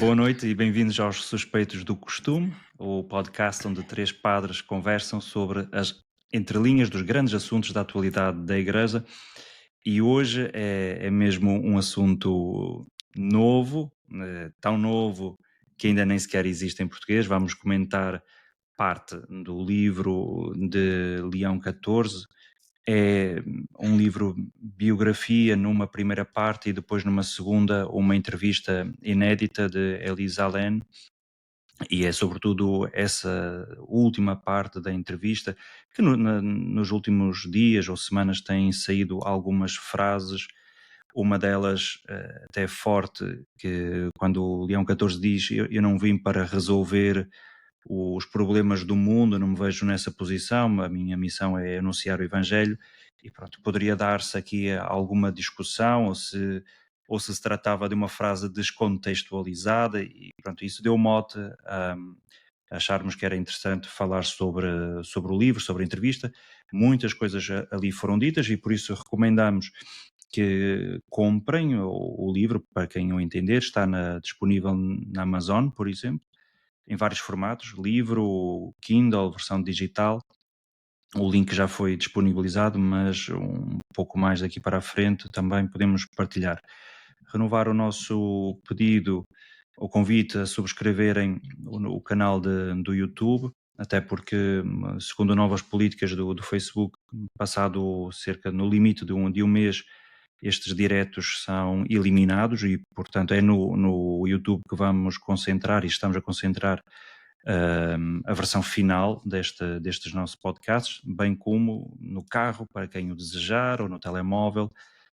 Boa noite e bem-vindos aos Suspeitos do Costume, o podcast onde três padres conversam sobre as entrelinhas dos grandes assuntos da atualidade da Igreja. E hoje é mesmo um assunto novo, tão novo que ainda nem sequer existe em português. Vamos comentar parte do livro de Leão XIV. É um livro biografia numa primeira parte e depois numa segunda uma entrevista inédita de Elise Allen, e é sobretudo essa última parte da entrevista que nos últimos dias ou semanas têm saído algumas frases, uma delas até forte, que quando o Leão XIV diz eu não vim para resolver os problemas do mundo, não me vejo nessa posição, a minha missão é anunciar o Evangelho, e pronto, poderia dar-se aqui alguma discussão, ou se tratava de uma frase descontextualizada, e pronto, isso deu mote a acharmos que era interessante falar sobre o livro, sobre a entrevista. Muitas coisas ali foram ditas e por isso recomendamos que comprem o livro, para quem o entender, está disponível na Amazon, por exemplo, em vários formatos, livro, Kindle, versão digital. O link já foi disponibilizado, mas um pouco mais daqui para a frente também podemos partilhar. Renovar o nosso pedido, o convite a subscreverem o canal do YouTube, até porque, segundo novas políticas do Facebook, passado cerca no limite de um mês, estes diretos são eliminados e, portanto, é no YouTube que vamos concentrar e estamos a concentrar a versão final destes nossos podcasts, bem como no carro, para quem o desejar, ou no telemóvel,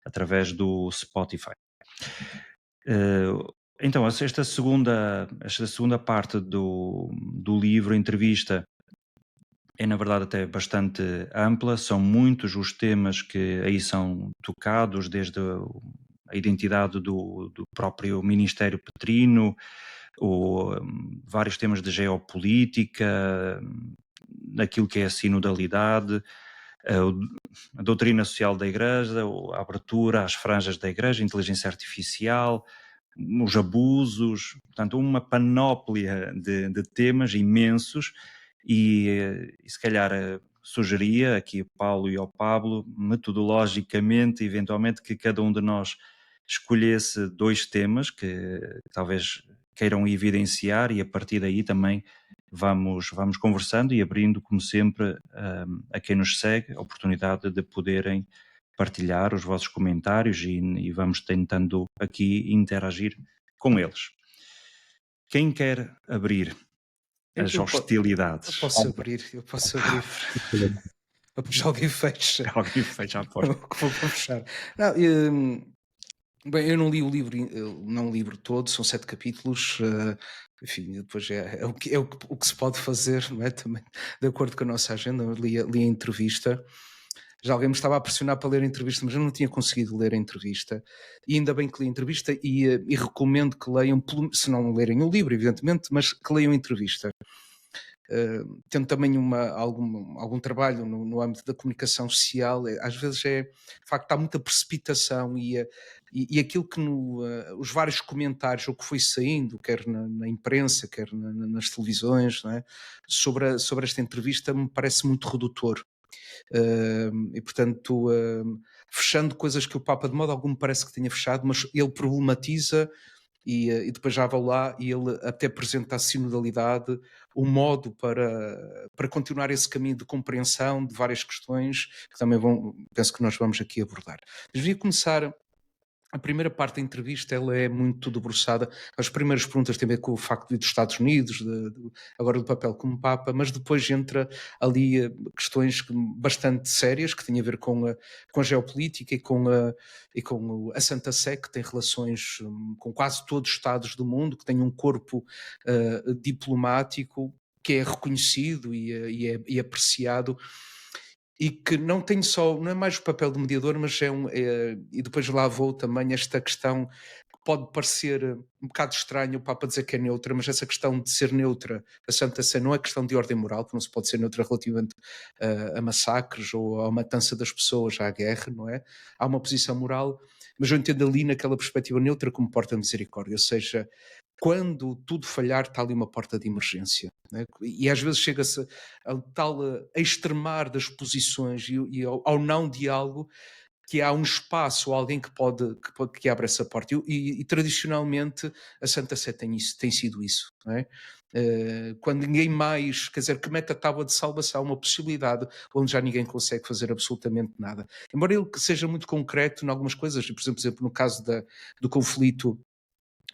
através do Spotify. Então, esta segunda parte do livro, entrevista, é na verdade até bastante ampla, são muitos os temas que aí são tocados, desde a identidade do próprio Ministério Petrino, vários temas de geopolítica, daquilo que é a sinodalidade, a doutrina social da Igreja, a abertura às franjas da Igreja, a inteligência artificial, os abusos, portanto uma panóplia de temas imensos, e se calhar sugeria aqui ao Paulo e ao Pablo, metodologicamente, eventualmente, que cada um de nós escolhesse dois temas que talvez queiram evidenciar, e a partir daí também vamos conversando e abrindo, como sempre, a quem nos segue a oportunidade de poderem partilhar os vossos comentários, e vamos tentando aqui interagir com eles. Quem quer abrir as Eu hostilidades? eu posso abrir. Já alguém fecha. Alguém fecha a porta. Vou fechar. Não, bem, eu não li o livro, não o livro todo, são 7 capítulos. Enfim, depois é o que se pode fazer, não é? Também, de acordo com a nossa agenda. Eu li a entrevista. Já alguém me estava a pressionar para ler a entrevista, mas eu não tinha conseguido ler a entrevista. E ainda bem que li a entrevista, e recomendo que leiam, se não lerem o livro, evidentemente, mas que leiam a entrevista. Tendo também algum trabalho no âmbito da comunicação social, às vezes de facto, há muita precipitação, e aquilo que os vários comentários, o que foi saindo, quer na imprensa, quer nas televisões, não é? sobre esta entrevista, me parece muito redutor. E portanto, fechando coisas que o Papa de modo algum me parece que tenha fechado, mas ele problematiza, e depois já vou lá, e ele até apresenta a sinodalidade, um modo para continuar esse caminho de compreensão de várias questões que também penso que nós vamos aqui abordar. Mas devia começar. A primeira parte da entrevista, ela é muito debruçada. As primeiras perguntas têm a ver com o facto de ir dos Estados Unidos, agora do papel como Papa, mas depois entra ali questões bastante sérias que têm a ver com a geopolítica e com a Santa Sé, que tem relações com quase todos os Estados do mundo, que tem um corpo diplomático que é reconhecido e apreciado, e que não é mais o papel do mediador, mas e depois lá vou também esta questão que pode parecer um bocado estranho o Papa dizer que é neutra, mas essa questão de ser neutra, a Santa Sé, não é questão de ordem moral, que não se pode ser neutra relativamente a massacres ou à matança das pessoas, à guerra, não é? Há uma posição moral, mas eu entendo ali naquela perspectiva neutra como porta de misericórdia, ou seja, quando tudo falhar, está ali uma porta de emergência. Né? E às vezes chega-se ao tal a extremar das posições e ao não diálogo, que há um espaço, alguém que abre essa porta. E tradicionalmente a Santa Sé tem sido isso. Não é? Quando ninguém mais, quer dizer, que mete a tábua de salvação, uma possibilidade onde já ninguém consegue fazer absolutamente nada. Embora ele seja muito concreto em algumas coisas, por exemplo no caso do conflito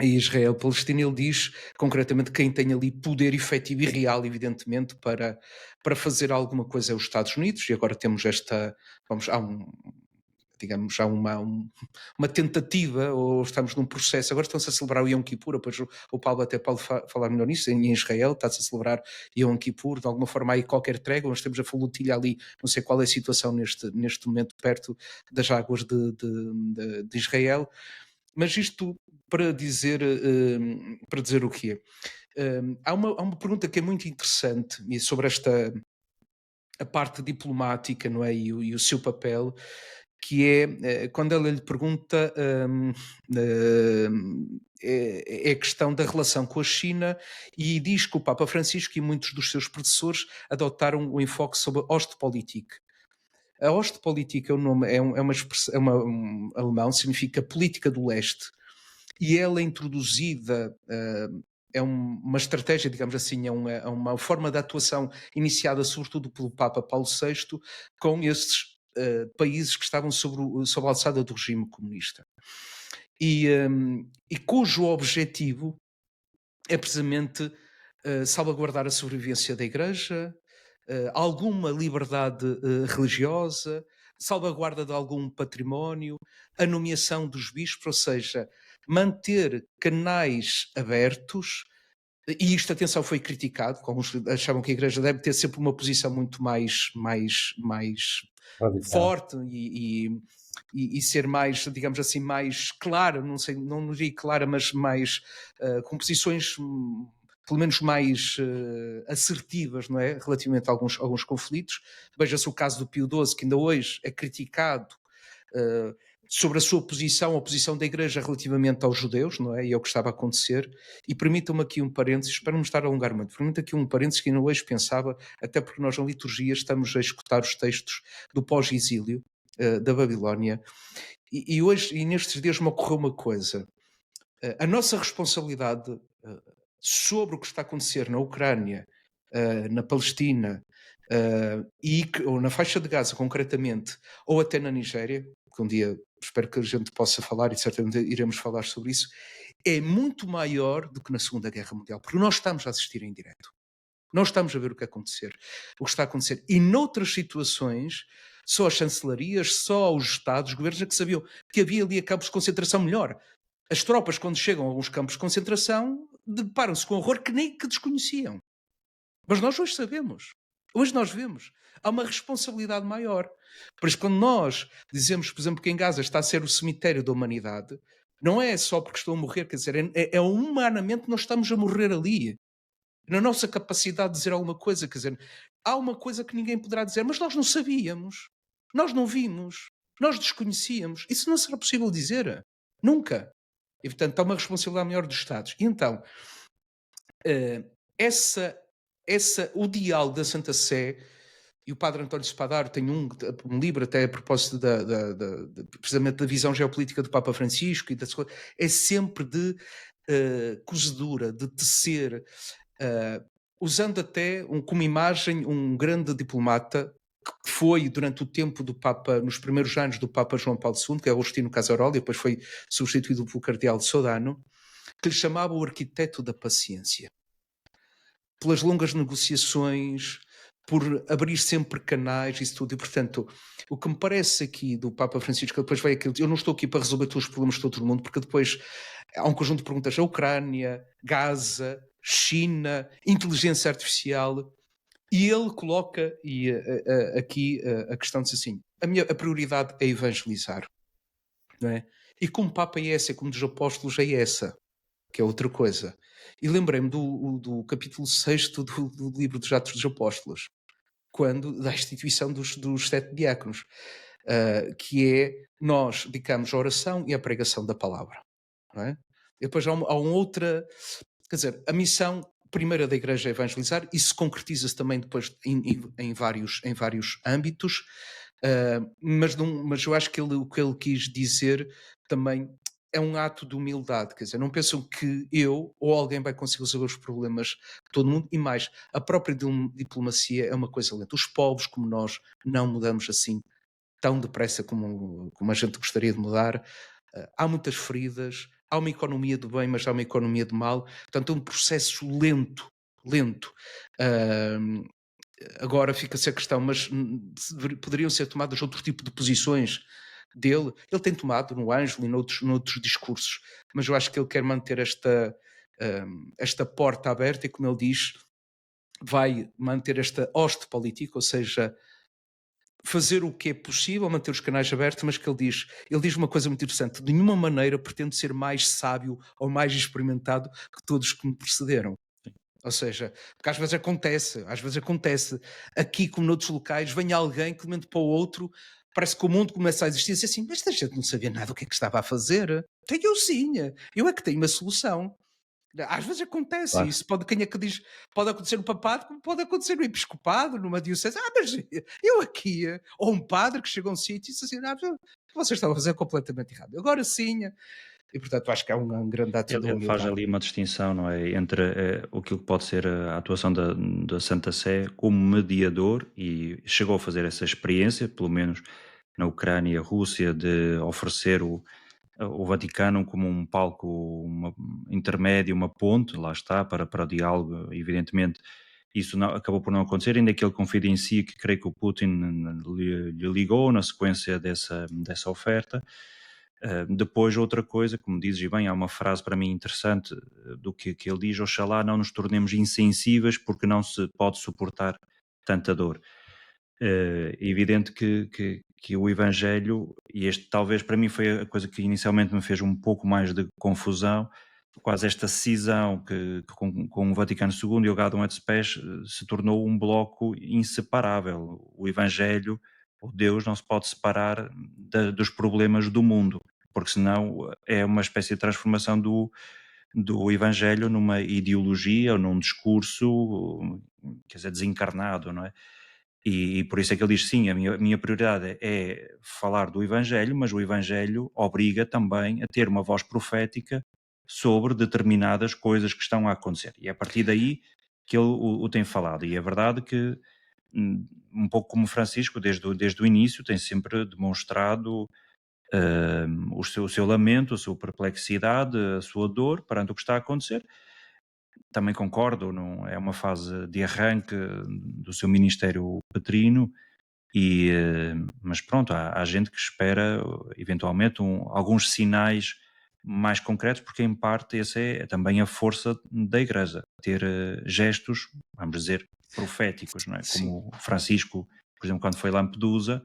em Israel-Palestina, ele diz concretamente quem tem ali poder efetivo e real, evidentemente, para fazer alguma coisa é os Estados Unidos, e agora temos há uma tentativa, ou estamos num processo, agora estão-se a celebrar o Yom Kippur, depois o Paulo até pode falar melhor nisso, em Israel está-se a celebrar Yom Kippur, de alguma forma há aí qualquer trégua, nós temos a flotilha ali, não sei qual é a situação neste momento perto das águas de Israel, mas isto para dizer o quê? Há uma pergunta que é muito interessante sobre a parte diplomática, não é? E o seu papel, que é quando ela lhe pergunta é a questão da relação com a China, e diz que o Papa Francisco e muitos dos seus predecessores adotaram o enfoque sobre a Ostpolitik. A Ostpolitik é um alemão, significa política do leste, e ela é introduzida, é uma estratégia, digamos assim, é uma forma de atuação iniciada sobretudo pelo Papa Paulo VI com esses países que estavam sob a alçada do regime comunista. E cujo objetivo é precisamente salvaguardar a sobrevivência da Igreja, alguma liberdade religiosa, salvaguarda de algum património, a nomeação dos bispos, ou seja, manter canais abertos. E isto, atenção, foi criticado, alguns achavam que a Igreja deve ter sempre uma posição muito mais Radical. forte e ser mais, digamos assim, mais clara, não sei, não diria clara, mas mais com posições pelo menos mais assertivas, não é? Relativamente a alguns conflitos. Veja-se o caso do Pio XII, que ainda hoje é criticado sobre a sua posição, a posição da Igreja relativamente aos judeus, não é? E ao que estava a acontecer. E permitam-me aqui um parênteses, para não me estar a alongar muito, permita aqui um parênteses que ainda hoje pensava, até porque nós na liturgia estamos a escutar os textos do pós-exílio da Babilónia, e hoje, e nestes dias me ocorreu uma coisa. A nossa responsabilidade sobre o que está a acontecer na Ucrânia, na Palestina, ou na faixa de Gaza concretamente, ou até na Nigéria, que um dia espero que a gente possa falar e certamente iremos falar sobre isso, é muito maior do que na Segunda Guerra Mundial, porque nós estamos a assistir em direto. Nós estamos a ver o que está a acontecer. E noutras situações, só as chancelarias, só os Estados, os governos é que sabiam que havia ali campos de concentração melhor. As tropas, quando chegam a alguns campos de concentração, deparam-se com horror que nem que desconheciam. Mas nós hoje sabemos. Hoje nós vemos. Há uma responsabilidade maior. Por isso, quando nós dizemos, por exemplo, que em Gaza está a ser o cemitério da humanidade, não é só porque estão a morrer, quer dizer, é humanamente nós estamos a morrer ali. Na nossa capacidade de dizer alguma coisa, quer dizer, há uma coisa que ninguém poderá dizer, mas nós não sabíamos, nós não vimos, nós desconhecíamos. Isso não será possível dizer. Nunca. E, portanto, há uma responsabilidade maior dos Estados. E então, o diálogo da Santa Sé, e o padre António Spadaro tem um livro até a propósito precisamente da visão geopolítica do Papa Francisco, e é sempre de cozedura, de tecer, usando até como imagem um grande diplomata que foi durante o tempo do Papa, nos primeiros anos do Papa João Paulo II, que é Agostinho Casaroli, depois foi substituído pelo Cardeal de Sodano, que lhe chamava o arquiteto da paciência. Pelas longas negociações, por abrir sempre canais, isso tudo. E, portanto, o que me parece aqui do Papa Francisco, depois vai aquilo, eu não estou aqui para resolver todos os problemas de todo o mundo, porque depois há um conjunto de perguntas, a Ucrânia, Gaza, China, inteligência artificial, e ele coloca aqui a questão, diz assim, a prioridade é evangelizar, não é? E como Papa é essa, como dos apóstolos é essa, que é outra coisa. E lembrei-me do capítulo 6 do livro dos Atos dos Apóstolos, da instituição dos 7 diáconos, que é, nós dedicamos a oração e a pregação da palavra. Não é? E depois há uma outra, quer dizer, a missão primeira da Igreja é evangelizar, e se concretiza-se também depois em vários âmbitos, mas eu acho que o que ele quis dizer também é um ato de humildade, quer dizer, não pensam que eu ou alguém vai conseguir resolver os problemas de todo mundo, e mais, a própria diplomacia é uma coisa lenta. Os povos como nós não mudamos assim tão depressa como a gente gostaria de mudar. Há muitas feridas, há uma economia do bem, mas há uma economia do mal, portanto é um processo lento, lento. Ahm, Agora fica-se a questão, mas poderiam ser tomadas outro tipo de posições dele? Ele tem tomado no Ângelo e noutros discursos, mas eu acho que ele quer manter esta porta aberta e, como ele diz, vai manter esta hoste política, ou seja, fazer o que é possível, manter os canais abertos, mas que ele diz uma coisa muito interessante: de nenhuma maneira pretendo ser mais sábio ou mais experimentado que todos que me precederam. Ou seja, porque às vezes acontece, aqui como noutros locais, vem alguém que de um momento para o outro parece que o mundo começa a existir assim, mas esta gente não sabia nada do que é que estava a fazer. Tenho eu sim, eu é que tenho uma solução. Às vezes acontece Claro. isso, quem é que diz, pode acontecer no papado, como pode acontecer no episcopado, numa diocese. Mas eu aqui, ou um padre que chega a um sítio e diz assim, vocês estão a fazer completamente errado. Agora sim, e portanto acho que é um grande ato de Ele faz humildade. ali uma distinção, não é, entre, aquilo que pode ser a atuação da Santa Sé como mediador, e chegou a fazer essa experiência, pelo menos na Ucrânia e a Rússia, de oferecer o Vaticano como um palco, intermédio, uma ponte, lá está, para o diálogo. Evidentemente isso acabou por não acontecer, ainda que ele confidencie que creio que o Putin lhe ligou na sequência dessa oferta. Depois, outra coisa, como dizes, e bem, há uma frase para mim interessante do que ele diz: Oxalá não nos tornemos insensíveis, porque não se pode suportar tanta dor. É evidente que o Evangelho, e este talvez para mim foi a coisa que inicialmente me fez um pouco mais de confusão, quase esta cisão que com o Vaticano II e o Gaudium et Spes se tornou um bloco inseparável. O Evangelho, o Deus, não se pode separar dos problemas do mundo, porque senão é uma espécie de transformação do Evangelho numa ideologia ou num discurso, quer dizer, desencarnado, não é? E por isso é que ele diz, sim, a minha prioridade é falar do Evangelho, mas o Evangelho obriga também a ter uma voz profética sobre determinadas coisas que estão a acontecer. E é a partir daí que ele o tem falado. E é verdade que, um pouco como Francisco, desde o início, tem sempre demonstrado o seu lamento, a sua perplexidade, a sua dor perante o que está a acontecer. Também concordo, não é uma fase de arranque do seu ministério petrino, mas pronto, há gente que espera eventualmente alguns sinais mais concretos, porque em parte essa é também a força da Igreja, ter gestos, vamos dizer, proféticos, não é? Sim, Como Francisco, por exemplo, quando foi a Lampedusa,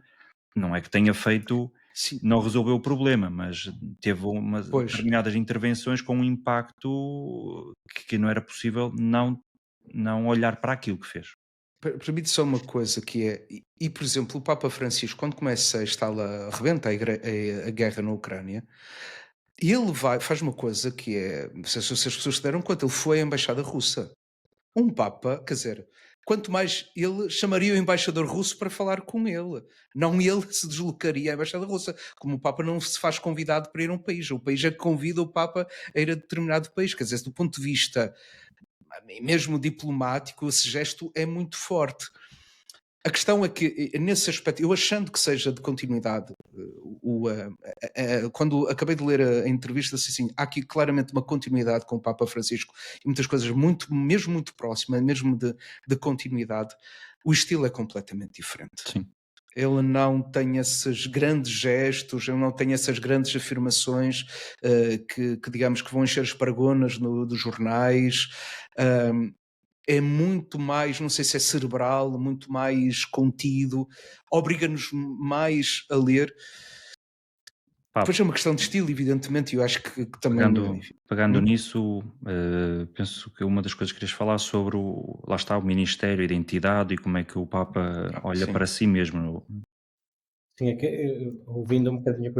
não é que tenha feito, sim, não resolveu o problema, mas teve pois. determinadas intervenções com um impacto que não era possível não olhar para aquilo que fez. Permite só uma coisa que é, por exemplo, o Papa Francisco, quando começa a instalar, rebenta a guerra na Ucrânia, ele faz uma coisa que é, não sei se as pessoas se deram conta, ele foi à embaixada russa. Um Papa, quer dizer, quanto mais ele chamaria o embaixador russo para falar com ele, não ele se deslocaria à embaixada russa, como o Papa não se faz convidado para ir a um país, o país é que convida o Papa a ir a determinado país, quer dizer, do ponto de vista mesmo diplomático, esse gesto é muito forte. A questão é que, nesse aspecto, eu achando que seja de continuidade, quando acabei de ler a entrevista, disse assim, há aqui claramente uma continuidade com o Papa Francisco e muitas coisas mesmo muito próximas, mesmo de continuidade. O estilo é completamente diferente. Sim. Ele não tem esses grandes gestos, ele não tem essas grandes afirmações que digamos que vão encher as paragonas dos jornais. É muito mais, não sei se é cerebral, muito mais contido, obriga-nos mais a ler. Pá, Depois é uma questão de estilo, evidentemente, e eu acho que também. pegando Hum? nisso, penso que uma das coisas que querias falar sobre lá está, o ministério, a identidade e como é que o Papa olha Sim. para si mesmo. Sim, é que, ouvindo um bocadinho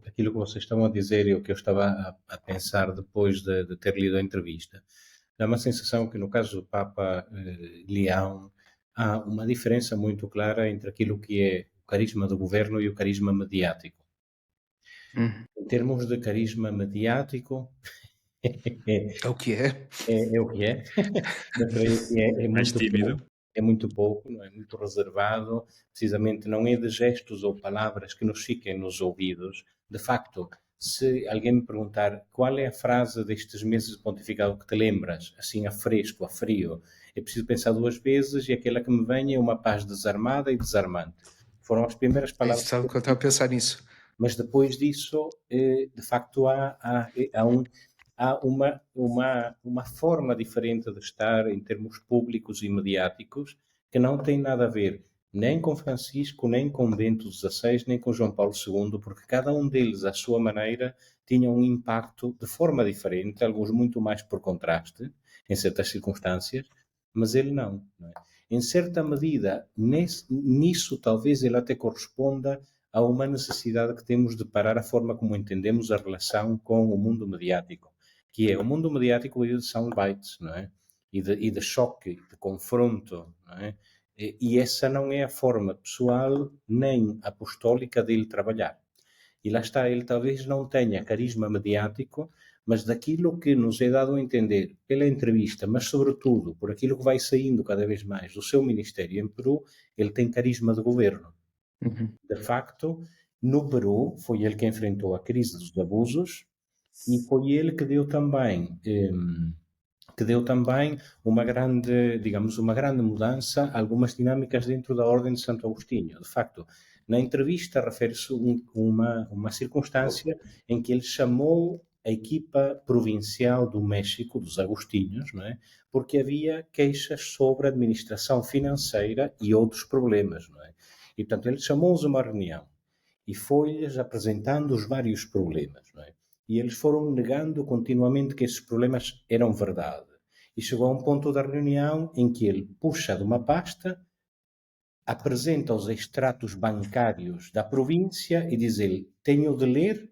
aquilo que vocês estão a dizer e o que eu estava a pensar depois de ter lido a entrevista, dá uma sensação que no caso do Papa Leão há uma diferença muito clara entre aquilo que é o carisma do governo e o carisma mediático. Uhum. Em termos de carisma mediático, É o que é. é o que é. Eu creio que é Mais muito tímido. pouco. É muito pouco, não é? Muito reservado. Precisamente não é de gestos ou palavras que nos fiquem nos ouvidos. De facto, se alguém me perguntar qual é a frase destes meses de pontificado que te lembras, assim a fresco, a frio, é preciso pensar duas vezes e aquela que me vem é uma paz desarmada e desarmante. Foram as primeiras É, palavras sabe que eu estava a pensar nisso. mas depois disso, de facto, há uma forma diferente de estar em termos públicos e mediáticos que não tem nada a ver nem com Francisco, nem com Bento XVI, nem com João Paulo II, porque cada um deles, à sua maneira, tinha um impacto de forma diferente, alguns muito mais por contraste, em certas circunstâncias, mas ele não é? Em certa medida, nisso talvez ele até corresponda há uma necessidade que temos de parar a forma como entendemos a relação com o mundo mediático, que é o mundo mediático vive de soundbites, não é? E de choque, de confronto, não é? E essa não é a forma pessoal nem apostólica dele trabalhar. E lá está, ele talvez não tenha carisma mediático, mas daquilo que nos é dado a entender pela entrevista, mas sobretudo por aquilo que vai saindo cada vez mais do seu ministério em Peru, ele tem carisma de governo. Uhum. De facto, no Peru, foi ele que enfrentou a crise dos abusos e foi ele que deu também uma grande, digamos, uma grande mudança, algumas dinâmicas dentro da Ordem de Santo Agostinho. De facto, na entrevista refere-se uma circunstância em que ele chamou a equipa provincial do México, dos Agostinhos, não é? Porque havia queixas sobre a administração financeira e outros problemas, não é? E, portanto, ele chamou-os a uma reunião e foi-lhes apresentando os vários problemas, não é? E eles foram negando continuamente que esses problemas eram verdade. E chegou a um ponto da reunião em que ele puxa de uma pasta, apresenta os extratos bancários da província e diz ele, tenho de ler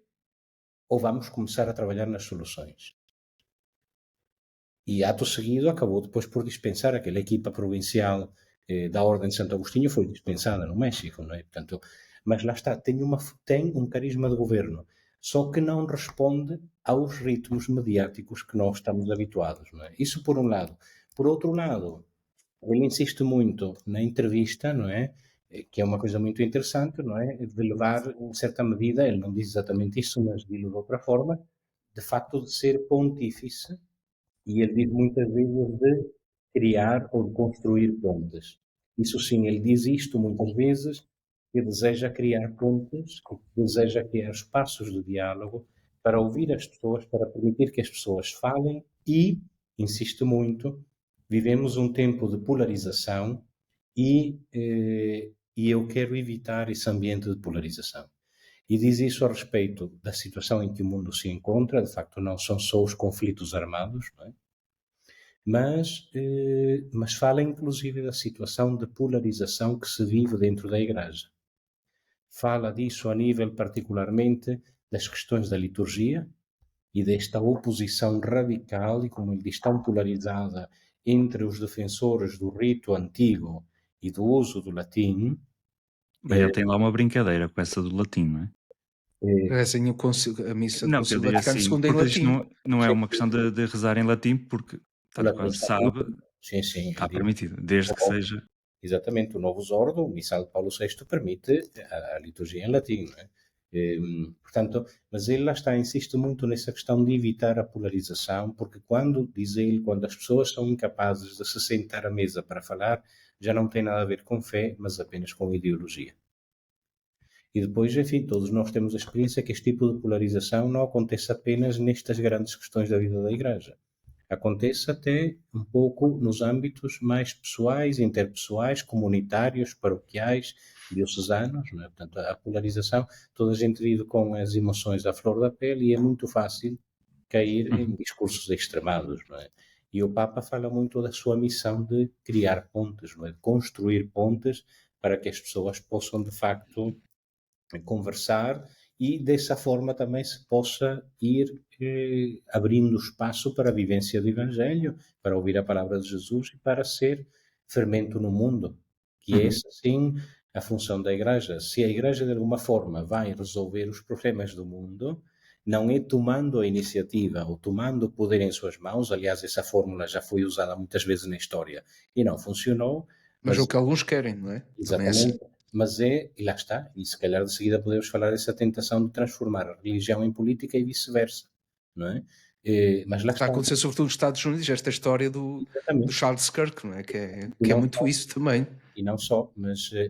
ou vamos começar a trabalhar nas soluções. E ato seguido acabou depois por dispensar aquela equipa provincial da Ordem de Santo Agostinho, foi dispensada no México, não é? Portanto, mas lá está, tem um carisma de governo, só que não responde aos ritmos mediáticos que nós estamos habituados, não é? Isso por um lado. Por outro lado, ele insiste muito na entrevista, não é? Que é uma coisa muito interessante, não é? De levar, em certa medida, ele não diz exatamente isso, mas diz de outra forma, de facto de ser pontífice e ele diz muitas vezes de criar ou de construir pontes. Isso sim, ele diz isto muitas vezes, que deseja criar pontes, que deseja criar espaços de diálogo para ouvir as pessoas, para permitir que as pessoas falem e, insiste muito, vivemos um tempo de polarização e eu quero evitar esse ambiente de polarização. E diz isso a respeito da situação em que o mundo se encontra, de facto não são só os conflitos armados, não é? Mas fala inclusive da situação de polarização que se vive dentro da Igreja. Fala disso a nível particularmente das questões da liturgia e desta oposição radical e, como ele diz, tão polarizada entre os defensores do rito antigo e do uso do latim. Bem, ele tem lá uma brincadeira com essa do latim, não é? Rezem a missa do Não, que Concílio ele diz Vaticano assim, II em porque isto latim. não é Sim, uma questão de rezar em latim, porque o tanto latim quanto está sabe, permitido. Sim, sim, está ele diz, permitido, desde que seja. exatamente, o Novus Ordo, o Missal de Paulo VI, permite a liturgia em latim, não é? Portanto, mas ele lá está, insiste muito nessa questão de evitar a polarização, porque quando, diz ele, quando as pessoas são incapazes de se sentar à mesa para falar, já não tem nada a ver com fé, mas apenas com ideologia. E depois, enfim, todos nós temos a experiência que este tipo de polarização não acontece apenas nestas grandes questões da vida da Igreja. Acontece até um pouco nos âmbitos mais pessoais, interpessoais, comunitários, paroquiais, diocesanos, não é? Portanto, a polarização, toda a gente vive com as emoções à flor da pele e é muito fácil cair em Uhum. discursos extremados, não é? E o Papa fala muito da sua missão de criar pontes, não é? De construir pontes para que as pessoas possam, de facto, conversar e dessa forma também se possa ir abrindo espaço para a vivência do Evangelho, para ouvir a palavra de Jesus e para ser fermento no mundo, que é Uhum. essa sim a função da Igreja. Se a Igreja de alguma forma vai resolver os problemas do mundo, não é tomando a iniciativa ou tomando o poder em suas mãos, aliás, essa fórmula já foi usada muitas vezes na história e não funcionou, Mas é o mas que alguns querem, não é? Também é assim. exatamente, mas e lá está, e se calhar de seguida podemos falar dessa tentação de transformar a religião em política e vice-versa, não é? Mas lá Está a está, acontecer sobretudo nos Estados Unidos, esta história do exatamente, Charles Kirk, não é? e Que é não muito só, isso também.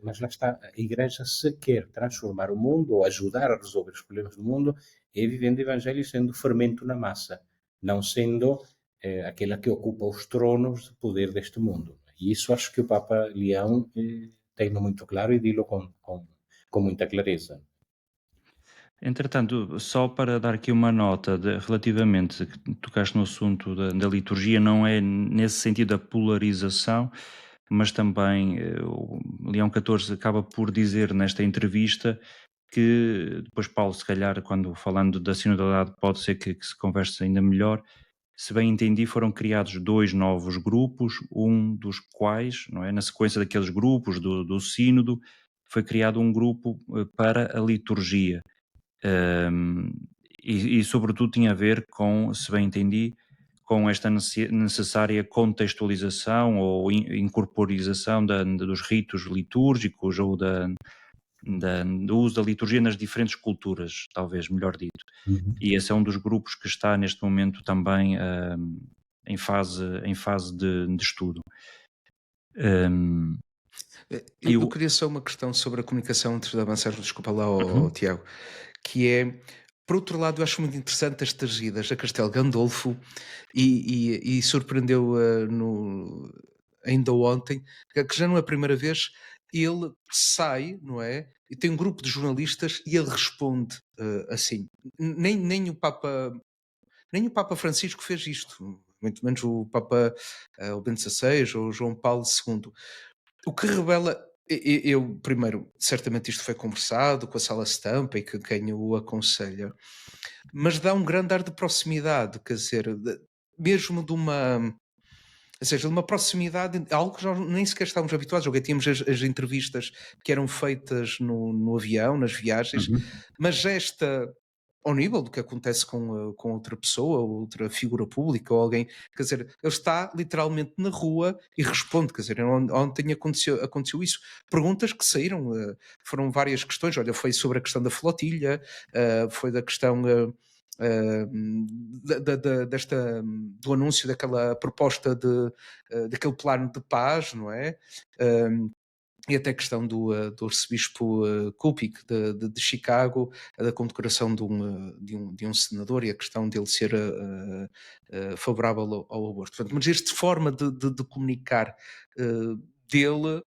mas lá está, a Igreja se quer transformar o mundo ou ajudar a resolver os problemas do mundo, é vivendo o Evangelho sendo fermento na massa, não sendo aquela que ocupa os tronos de poder deste mundo. E isso acho que o Papa Leão tem muito claro e dilo com muita clareza. Entretanto, só para dar aqui uma nota relativamente, que tocaste no assunto da liturgia, não é nesse sentido da polarização, mas também o Leão XIV acaba por dizer nesta entrevista que depois Paulo, se calhar, quando falando da sinodalidade, pode ser que se converse ainda melhor. Se bem entendi, foram criados dois novos grupos, um dos quais, não é, na sequência daqueles grupos do sínodo, foi criado um grupo para a liturgia. Um, sobretudo tinha a ver com, se bem entendi, com esta necessária contextualização ou incorporização dos ritos litúrgicos ou do uso da liturgia nas diferentes culturas, talvez melhor dito. Uhum. E esse é um dos grupos que está neste momento também em fase de estudo. Um, Eu queria só uma questão sobre a comunicação antes de avançar, desculpa lá, Uhum. Tiago, que é, por outro lado, eu acho muito interessante estas idas a Castelo Gandolfo e surpreendeu ainda ontem, que já não é a primeira vez, ele sai, não é? E tem um grupo de jornalistas e ele responde assim. Nem o Papa Francisco fez isto, muito menos o Papa o Bento XVI ou João Paulo II. O que revela, eu primeiro, certamente isto foi conversado com a Sala Stampa e que quem o aconselha, mas dá um grande ar de proximidade, quer dizer, mesmo de uma, ou seja, de uma proximidade, algo que nós nem sequer estávamos habituados. Ok, tínhamos as entrevistas que eram feitas no avião, nas viagens, Uhum. mas esta, ao nível do que acontece com outra pessoa, outra figura pública ou alguém, quer dizer, ele está literalmente na rua e responde, quer dizer, ontem aconteceu isso. Perguntas que saíram, foram várias questões, olha, foi sobre a questão da flotilha, foi da questão do anúncio daquela proposta daquele plano de paz, não é? E até a questão do arcebispo Kupik de Chicago, da condecoração de um senador e a questão dele ser favorável ao aborto. Portanto, mas esta forma de comunicar dele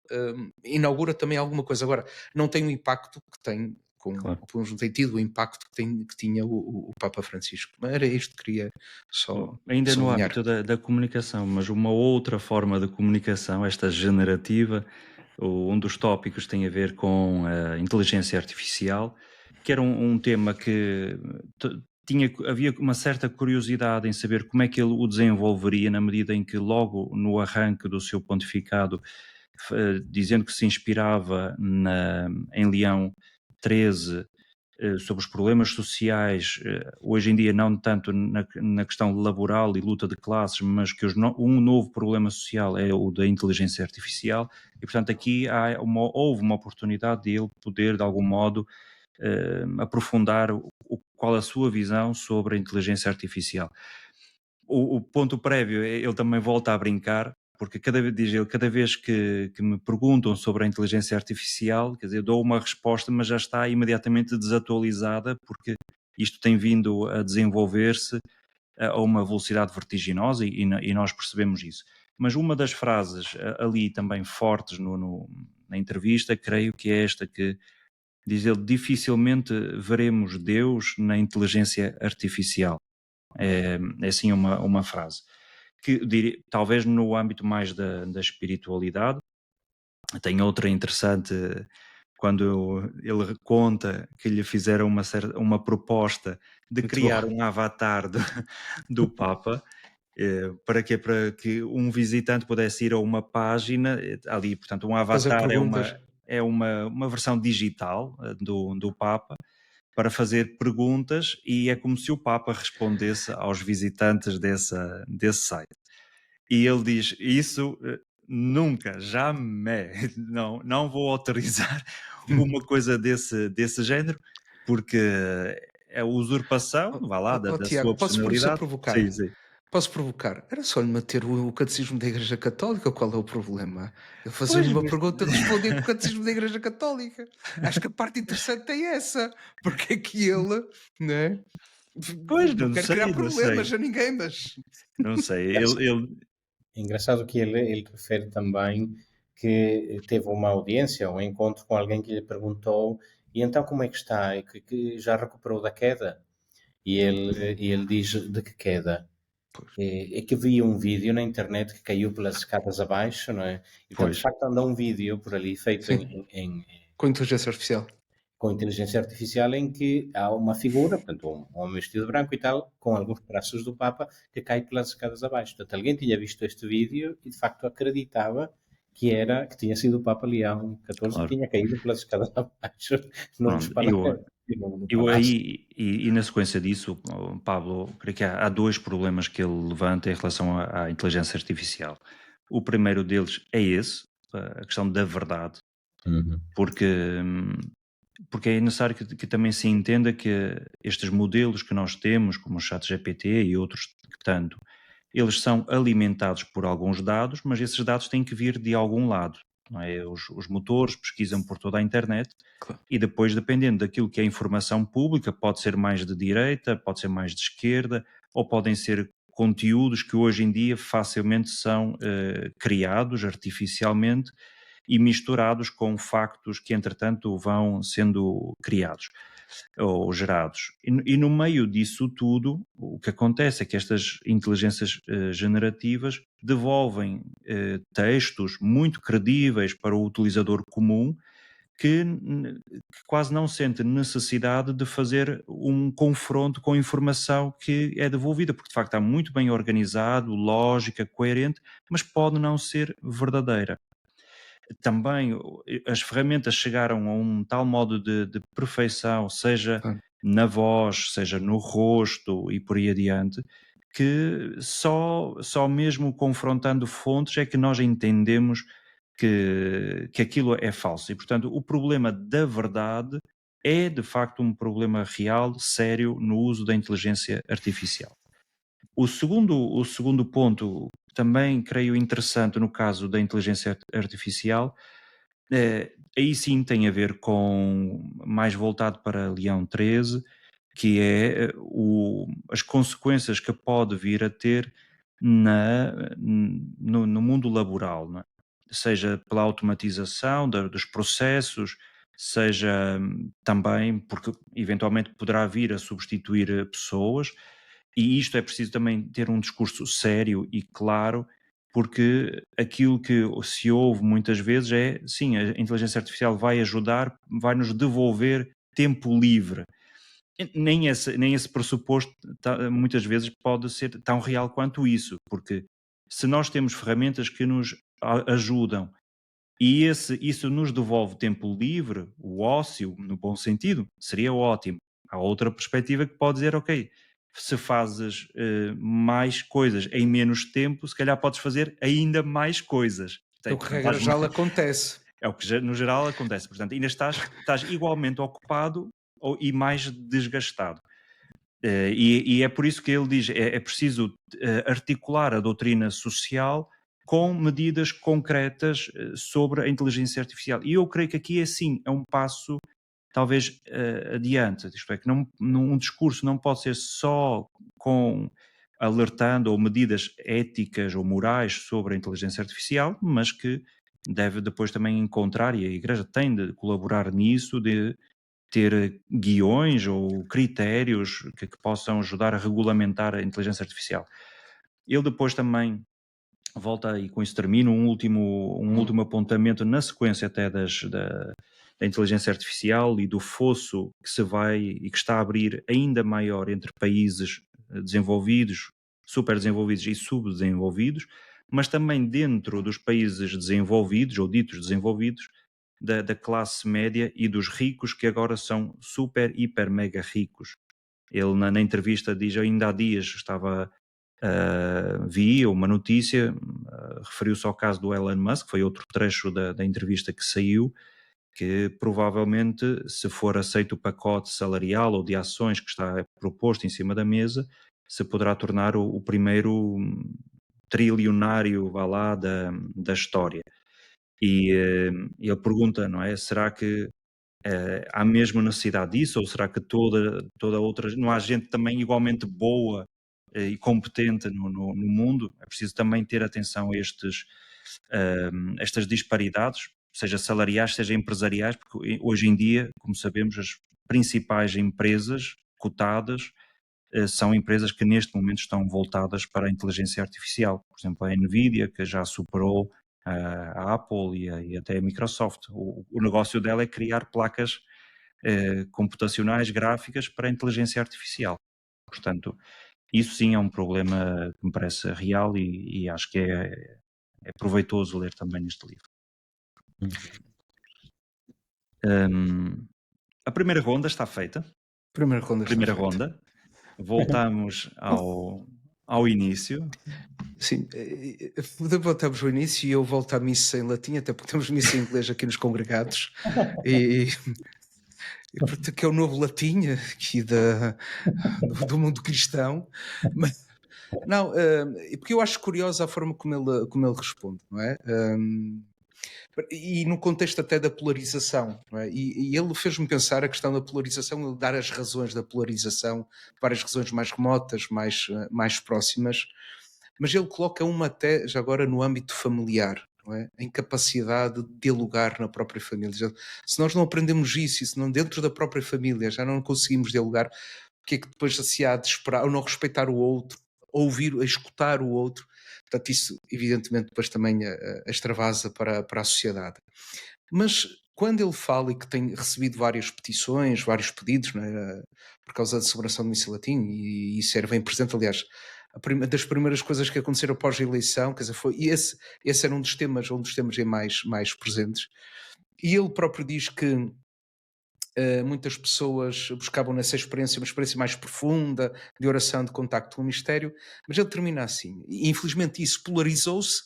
inaugura também alguma coisa. Agora, não tem o impacto que tem, Claro. não tem tido o impacto que tinha o Papa Francisco. Era isto que queria só Ainda no sublinhar. âmbito da comunicação, mas uma outra forma de comunicação, esta generativa, um dos tópicos tem a ver com a inteligência artificial, que era um tema que havia uma certa curiosidade em saber como é que ele o desenvolveria, na medida em que logo no arranque do seu pontificado, dizendo que se inspirava em Leão XIII, sobre os problemas sociais, hoje em dia não tanto na questão laboral e luta de classes, mas que um novo problema social é o da inteligência artificial, e portanto aqui houve uma oportunidade de ele poder de algum modo aprofundar qual a sua visão sobre a inteligência artificial. O ponto prévio, ele também volta a brincar, porque diz ele, cada vez que me perguntam sobre a inteligência artificial, quer dizer, eu dou uma resposta, mas já está imediatamente desatualizada, porque isto tem vindo a desenvolver-se a uma velocidade vertiginosa e nós percebemos isso. Mas uma das frases ali também fortes na entrevista, creio que é esta que diz ele, dificilmente veremos Deus na inteligência artificial. É assim uma frase que talvez no âmbito mais da espiritualidade. Tem outra interessante quando ele conta que lhe fizeram uma proposta de Muito criar bom. um avatar do Papa. Para quê? Para que um visitante pudesse ir a uma página ali, portanto, um Fazer avatar perguntas. é uma versão digital do Papa para fazer perguntas e é como se o Papa respondesse aos visitantes desse site. E ele diz: Isso nunca, jamais, não vou autorizar uma coisa desse género, porque é usurpação, vá lá, da Tiago, sua posso personalidade. Sim, provocar? sim. Posso provocar? Era só lhe manter o catecismo da Igreja Católica, qual é o problema? Ele fazia-lhe Pois, uma mas pergunta, respondia com o catecismo da Igreja Católica. Acho que a parte interessante é essa, porque é que ele, né? pois, Não não quero criar sei, não sei, problemas a ninguém, mas não sei. Ele É engraçado que ele refere também que teve uma audiência, um encontro com alguém que lhe perguntou: e então como é que está? Que já recuperou da queda? E ele diz: de que queda? É que vi um vídeo na internet que caiu pelas escadas abaixo, não é? E, portanto, de pois, facto, anda um vídeo por ali feito sim, com inteligência artificial. com inteligência artificial em que há uma figura, portanto, um homem vestido de branco e tal, com alguns traços do Papa, que cai pelas escadas abaixo. Portanto, alguém tinha visto este vídeo e, de facto, acreditava que tinha sido o Papa Leão XIV que claro. tinha caído pelas escadas abaixo num dos Pronto, eu parapetos, no eu palácio. aí e na sequência disso, Pablo, creio que há 2 problemas que ele levanta em relação à inteligência artificial. O primeiro deles é esse, a questão da verdade, Uhum. porque porque é necessário que também se entenda que estes modelos que nós temos, como o ChatGPT e outros tanto, eles são alimentados por alguns dados, mas esses dados têm que vir de algum lado. Não é? Os motores pesquisam por toda a internet Claro. e depois, dependendo daquilo que é informação pública, pode ser mais de direita, pode ser mais de esquerda, ou podem ser conteúdos que hoje em dia facilmente são criados artificialmente e misturados com factos que, entretanto, vão sendo criados ou gerados. E no meio disso tudo, o que acontece é que estas inteligências generativas devolvem textos muito credíveis para o utilizador comum que quase não sente necessidade de fazer um confronto com a informação que é devolvida, porque de facto está muito bem organizado, lógica, coerente, mas pode não ser verdadeira. Também as ferramentas chegaram a um tal modo de perfeição, seja Claro. na voz, seja no rosto e por aí adiante, que só mesmo confrontando fontes é que nós entendemos que aquilo é falso. E, portanto, o problema da verdade é, de facto, um problema real, sério, no uso da inteligência artificial. O segundo ponto, também creio interessante no caso da inteligência artificial, aí sim tem a ver com mais voltado para Leão XIII, que é as consequências que pode vir a ter no mundo laboral, não é? Seja pela automatização dos processos, seja também porque eventualmente poderá vir a substituir pessoas, e isto é preciso também ter um discurso sério e claro, porque aquilo que se ouve muitas vezes é, sim, a inteligência artificial vai ajudar, vai nos devolver tempo livre. Nem esse pressuposto muitas vezes pode ser tão real quanto isso, porque se nós temos ferramentas que nos ajudam e isso nos devolve tempo livre, o ócio, no bom sentido, seria ótimo. Há outra perspectiva que pode dizer, ok, se fazes mais coisas em menos tempo, se calhar podes fazer ainda mais coisas. É o que Não regra estás geral acontece. é o que no geral acontece. Portanto, ainda estás igualmente ocupado e mais desgastado. E é por isso que ele diz é preciso articular a doutrina social com medidas concretas sobre a inteligência artificial. E eu creio que aqui é sim, é um passo talvez adiante. Isto é, que um discurso não pode ser só com alertando ou medidas éticas ou morais sobre a inteligência artificial, mas que deve depois também encontrar, e a Igreja tem de colaborar nisso, de ter guiões ou critérios que possam ajudar a regulamentar a inteligência artificial. Ele depois também volta, e com isso termino, um último apontamento na sequência até da inteligência artificial e do fosso que se vai e que está a abrir ainda maior entre países desenvolvidos, super desenvolvidos e subdesenvolvidos, mas também dentro dos países desenvolvidos ou ditos desenvolvidos, da classe média e dos ricos que agora são super, hiper, mega ricos. Ele na entrevista diz, ainda há dias vi uma notícia, referiu-se ao caso do Elon Musk, foi outro trecho da entrevista que saiu, que provavelmente, se for aceito o pacote salarial ou de ações que está proposto em cima da mesa, se poderá tornar o primeiro trilionário, vá lá, da história. E ele pergunta, não é, será que há mesmo necessidade disso, ou será que toda outra, não há gente também igualmente boa e competente no mundo? É preciso também ter atenção a estas disparidades, seja salariais, seja empresariais, porque hoje em dia, como sabemos, as principais empresas cotadas são empresas que neste momento estão voltadas para a inteligência artificial. Por exemplo, a Nvidia, que já superou a Apple e até a Microsoft. O negócio dela é criar placas computacionais, gráficas para a inteligência artificial. Portanto, isso sim é um problema que me parece real e acho que é proveitoso ler também neste livro. A primeira ronda está feita. Primeira ronda está feita. Ronda. Voltamos ao início. Sim, voltamos ao início e eu volto à missa em latim, até porque temos missa em inglês aqui nos congregados. E que é o novo latim aqui do mundo cristão. Mas, não, porque eu acho curiosa a forma como ele responde, não é? E no contexto até da polarização, não é? E ele fez-me pensar a questão da polarização, ele dar as razões da polarização, várias razões mais remotas, mais próximas, mas ele coloca uma até já agora no âmbito familiar, não é? A incapacidade de dialogar na própria família. Se nós não aprendemos isso, e se não dentro da própria família já não conseguimos dialogar, o que é que depois se há de esperar, ou não respeitar o outro, ouvir, escutar o outro? Portanto, isso evidentemente depois também extravasa para a sociedade. Mas quando ele fala e que tem recebido várias petições, vários pedidos, né, por causa da celebração do missa latim, e isso era bem presente, aliás, das primeiras coisas que aconteceram após a eleição, quer dizer, foi esse era um dos temas mais presentes. E ele próprio diz que muitas pessoas buscavam nessa experiência, uma experiência mais profunda de oração, de contacto com o mistério, mas ele termina assim. E infelizmente isso polarizou-se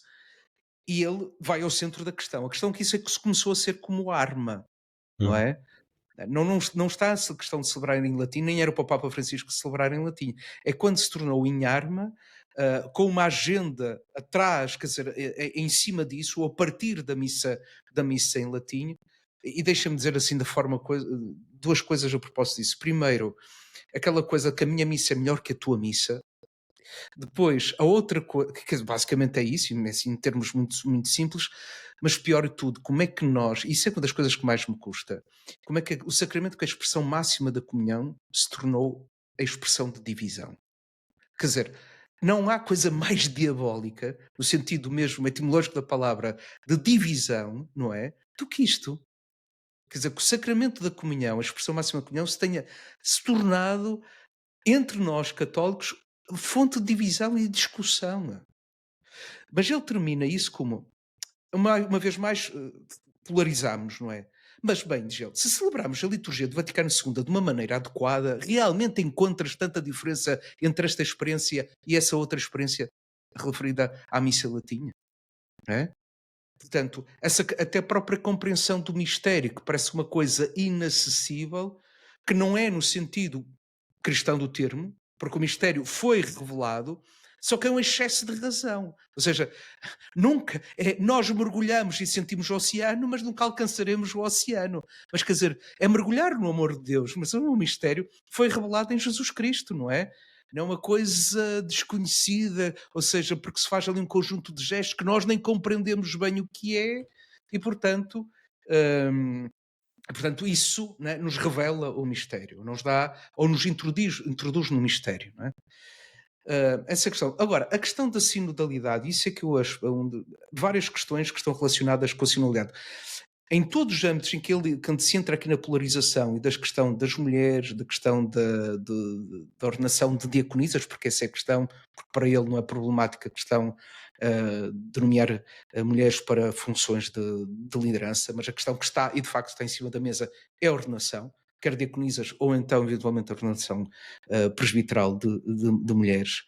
e ele vai ao centro da questão. A questão é que isso é que se começou a ser como arma, não é? Não está a questão de celebrar em latim, nem era para o Papa Francisco celebrar em latim. É quando se tornou em arma, com uma agenda atrás, quer dizer, em cima disso, ou a partir da missa em latim. E deixa-me dizer assim da forma, duas coisas a propósito disso. Primeiro, aquela coisa que a minha missa é melhor que a tua missa. Depois, a outra coisa, que basicamente é isso, assim, em termos muito, muito simples, mas pior de tudo, como é que nós, isso é uma das coisas que mais me custa, como é que o sacramento, que é a expressão máxima da comunhão, se tornou a expressão de divisão. Quer dizer, não há coisa mais diabólica, no sentido mesmo etimológico da palavra, de divisão, não é? Do que isto. Quer dizer, que o sacramento da comunhão, a expressão máxima da comunhão, se tornado, entre nós católicos, fonte de divisão e discussão. Mas ele termina isso como, uma vez mais, polarizamos, não é? Mas bem, diz ele, se celebrarmos a liturgia do Vaticano II de uma maneira adequada, realmente encontras tanta diferença entre esta experiência e essa outra experiência referida à missa latina? Não é? Portanto, até a própria compreensão do mistério, que parece uma coisa inacessível, que não é no sentido cristão do termo, porque o mistério foi revelado, só que é um excesso de razão. Ou seja, nós mergulhamos e sentimos o oceano, mas nunca alcançaremos o oceano. Mas quer dizer, é mergulhar no amor de Deus, mas o mistério foi revelado em Jesus Cristo, não é? Não é uma coisa desconhecida, ou seja, porque se faz ali um conjunto de gestos que nós nem compreendemos bem o que é, e portanto isso, né, nos revela o mistério, nos dá, ou nos introduz no mistério, não é? Essa questão. Agora, a questão da sinodalidade, isso é que eu acho várias questões que estão relacionadas com a sinodalidade. em todos os âmbitos em que ele quando se entra aqui na polarização e da questão das mulheres, da questão da ordenação de diaconisas, porque essa é a questão, porque para ele não é problemática a questão de nomear mulheres para funções de liderança, mas a questão que está, e de facto está em cima da mesa, é a ordenação, quer diaconisas ou então eventualmente a ordenação presbiteral de mulheres.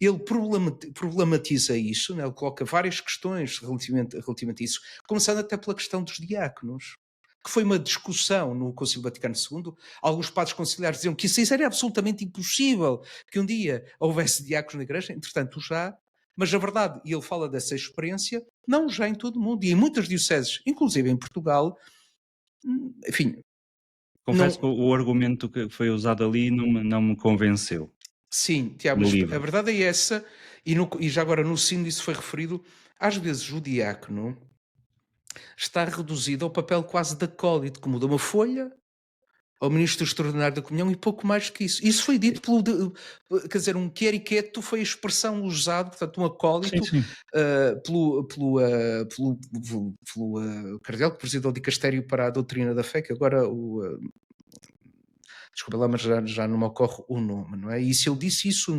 Ele problematiza isso, né? Ele coloca várias questões relativamente a isso, começando até pela questão dos diáconos, que foi uma discussão no Concílio Vaticano II. Alguns padres conciliares diziam que isso era absolutamente impossível, que um dia houvesse diáconos na igreja, entretanto já, mas a verdade, e ele fala dessa experiência, não já em todo o mundo, e em muitas dioceses, inclusive em Portugal, enfim... Confesso que o argumento que foi usado ali não me convenceu. Sim, Tiago, No mas livro. a verdade é essa, e já agora no sino isso foi referido, às vezes o diácono está reduzido ao papel quase de acólito, como de uma folha, ao ministro extraordinário da comunhão e pouco mais que isso. Isso foi dito quer dizer, um queriqueto foi a expressão usada, portanto um acólito, Sim. pelo cardeal que presidou o dicastério para a doutrina da fé, que agora desculpa lá, mas já não me ocorre o nome, não é? E se eu disse isso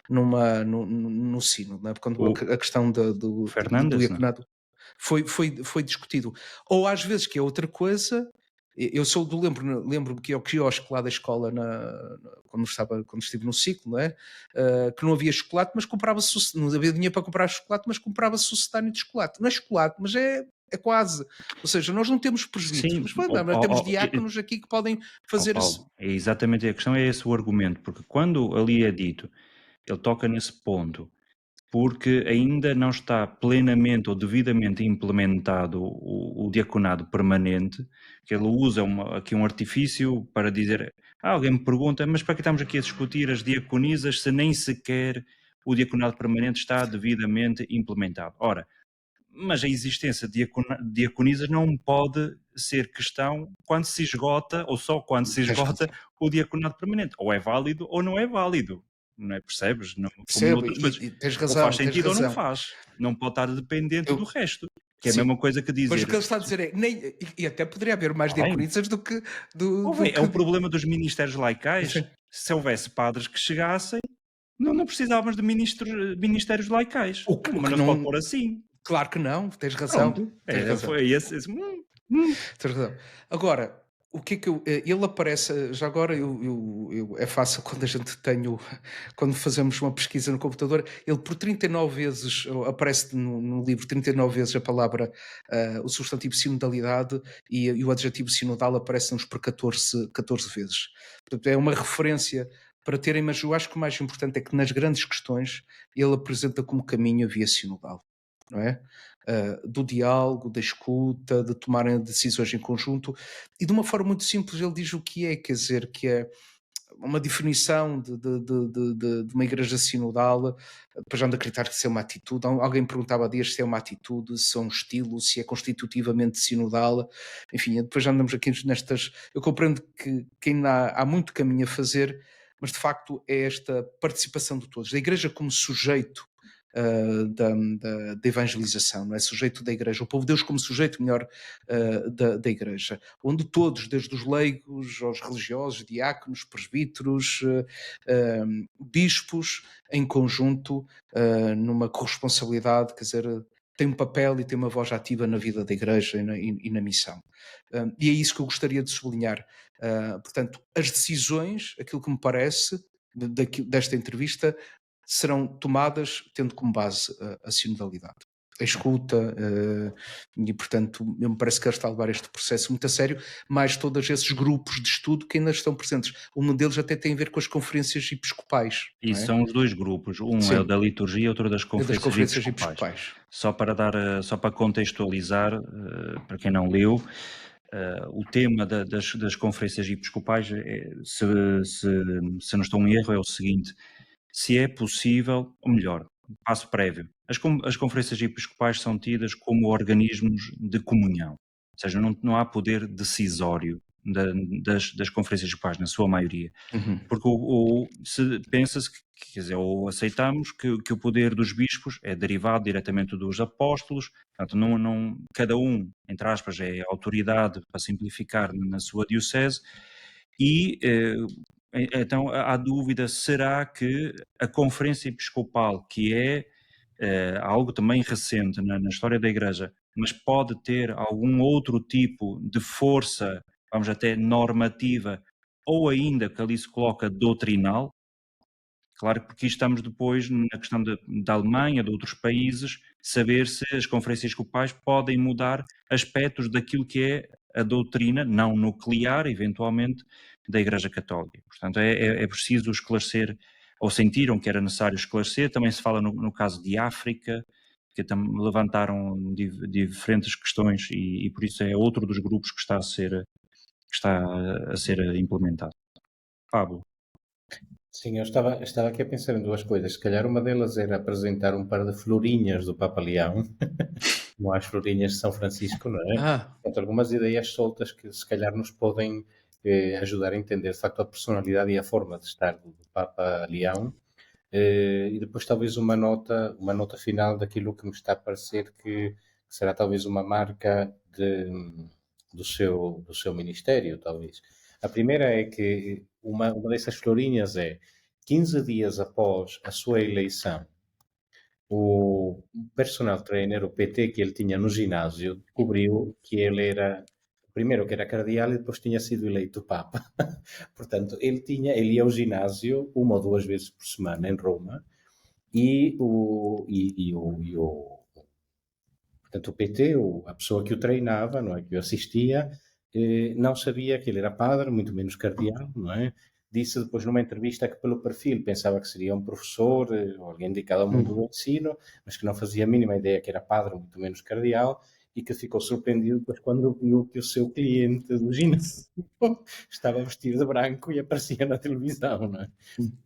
no sino, não é? Quando a questão do Fernandes, diaconato foi discutido. Ou às vezes que é outra coisa, eu sou do lembro-me que ao quiosque lá da escola quando estive no ciclo, não é? Que não havia chocolate, mas comprava-se, não havia dinheiro para comprar chocolate, mas comprava-se sucedâneo de chocolate. Não é chocolate, mas é quase. Ou seja, nós não temos presbíteros, mas temos diáconos aqui que podem fazer isso. É exatamente a questão, é esse o argumento, porque quando ali é dito, ele toca nesse ponto, porque ainda não está plenamente ou devidamente implementado o diaconado permanente, que ele usa aqui um artifício para dizer, alguém me pergunta, mas para que estamos aqui a discutir as diaconisas se nem sequer o diaconado permanente está devidamente implementado? Ora, mas a existência de diaconisas não pode ser questão quando se esgota, ou só quando se esgota, o diaconado permanente. Ou é válido ou não é válido. Não é? Percebes? Não, como noutras coisas. E tens razão, ou faz sentido ou não faz. Não pode estar dependente do resto. Que é a mesma coisa que dizer... Mas o que ele está a dizer é... e até poderia haver mais diaconisas do que... É o problema dos ministérios laicais. Se houvesse padres que chegassem, não precisávamos de ministérios laicais. Mas não se pode pôr assim. Claro que não, tens razão. Pronto, foi esse. Tens razão. Agora, o que é que ele aparece, já agora é fácil quando fazemos uma pesquisa no computador, ele por 39 vezes, aparece no livro 39 vezes a palavra, o substantivo sinodalidade e o adjetivo sinodal aparece-nos por 14 vezes. Portanto, é uma referência para terem, mas eu acho que o mais importante é que nas grandes questões ele apresenta como caminho a via sinodal, não é? Do diálogo, da escuta, de tomarem decisões em conjunto, e de uma forma muito simples ele diz o que é, quer dizer, que é uma definição de uma igreja sinodal, depois já ando a acreditar que isso é uma atitude. Alguém perguntava há dias se é uma atitude, se é um estilo, se é constitutivamente sinodal, enfim, depois já andamos aqui nestas... Eu compreendo que ainda há muito caminho a fazer, mas de facto é esta participação de todos, da igreja como sujeito da evangelização, não é? Sujeito da igreja, o povo de Deus como sujeito melhor da igreja, onde todos, desde os leigos aos religiosos, diáconos, presbíteros, bispos, em conjunto, numa corresponsabilidade, quer dizer, tem um papel e tem uma voz ativa na vida da igreja e na missão. E é isso que eu gostaria de sublinhar. Portanto, as decisões, aquilo que me parece desta entrevista, serão tomadas tendo como base a sinodalidade, a escuta, e portanto me parece que ele está a levar este processo muito a sério, mais todos esses grupos de estudo que ainda estão presentes. Um deles até tem a ver com as conferências episcopais. E são os dois grupos, é o da liturgia e outro das conferências episcopais. Só para contextualizar, para quem não leu, o tema das conferências episcopais, se não estou em erro, é o seguinte: se é possível, ou melhor, passo prévio, as conferências episcopais são tidas como organismos de comunhão, ou seja, não há poder decisório das conferências episcopais, na sua maioria, porque pensa-se Quer dizer, ou aceitamos que o poder dos bispos é derivado diretamente dos apóstolos, portanto, cada um, entre aspas, é autoridade, para simplificar, na sua diocese, e então há dúvida, será que a Conferência Episcopal, que é algo também recente na história da Igreja, mas pode ter algum outro tipo de força, vamos até normativa, ou ainda que ali se coloca doutrinal? Claro que porque estamos depois na questão da Alemanha, de outros países, saber se as conferências episcopais podem mudar aspectos daquilo que é a doutrina não nuclear, eventualmente, da Igreja Católica. Portanto, é preciso esclarecer, ou sentiram que era necessário esclarecer. Também se fala no caso de África, que levantaram diferentes questões e por isso é outro dos grupos que está a ser implementado. Pablo. Sim, eu estava aqui a pensar em duas coisas. Se calhar uma delas era apresentar um par de florinhas do Papa Leão, como as florinhas de São Francisco, não é? Portanto, algumas ideias soltas que se calhar nos podem ajudar a entender, de facto, a personalidade e a forma de estar do Papa Leão. E depois talvez uma nota final daquilo que me está a parecer que será talvez uma marca do seu ministério, talvez. A primeira é que uma dessas florinhas é 15 dias após a sua eleição, o personal trainer, o PT que ele tinha no ginásio, descobriu que ele era, primeiro que era cardeal e depois tinha sido eleito Papa. Portanto, ele ia ao ginásio uma ou duas vezes por semana em Roma portanto, o PT, a pessoa que o treinava, não é, que o assistia, não sabia que ele era padre, muito menos cardeal, não é? Disse depois numa entrevista que pelo perfil pensava que seria um professor, ou alguém dedicado ao mundo do ensino, mas que não fazia a mínima ideia que era padre, muito menos cardeal, e que ficou surpreendido depois quando viu que o seu cliente do ginásio estava vestido de branco e aparecia na televisão, não é?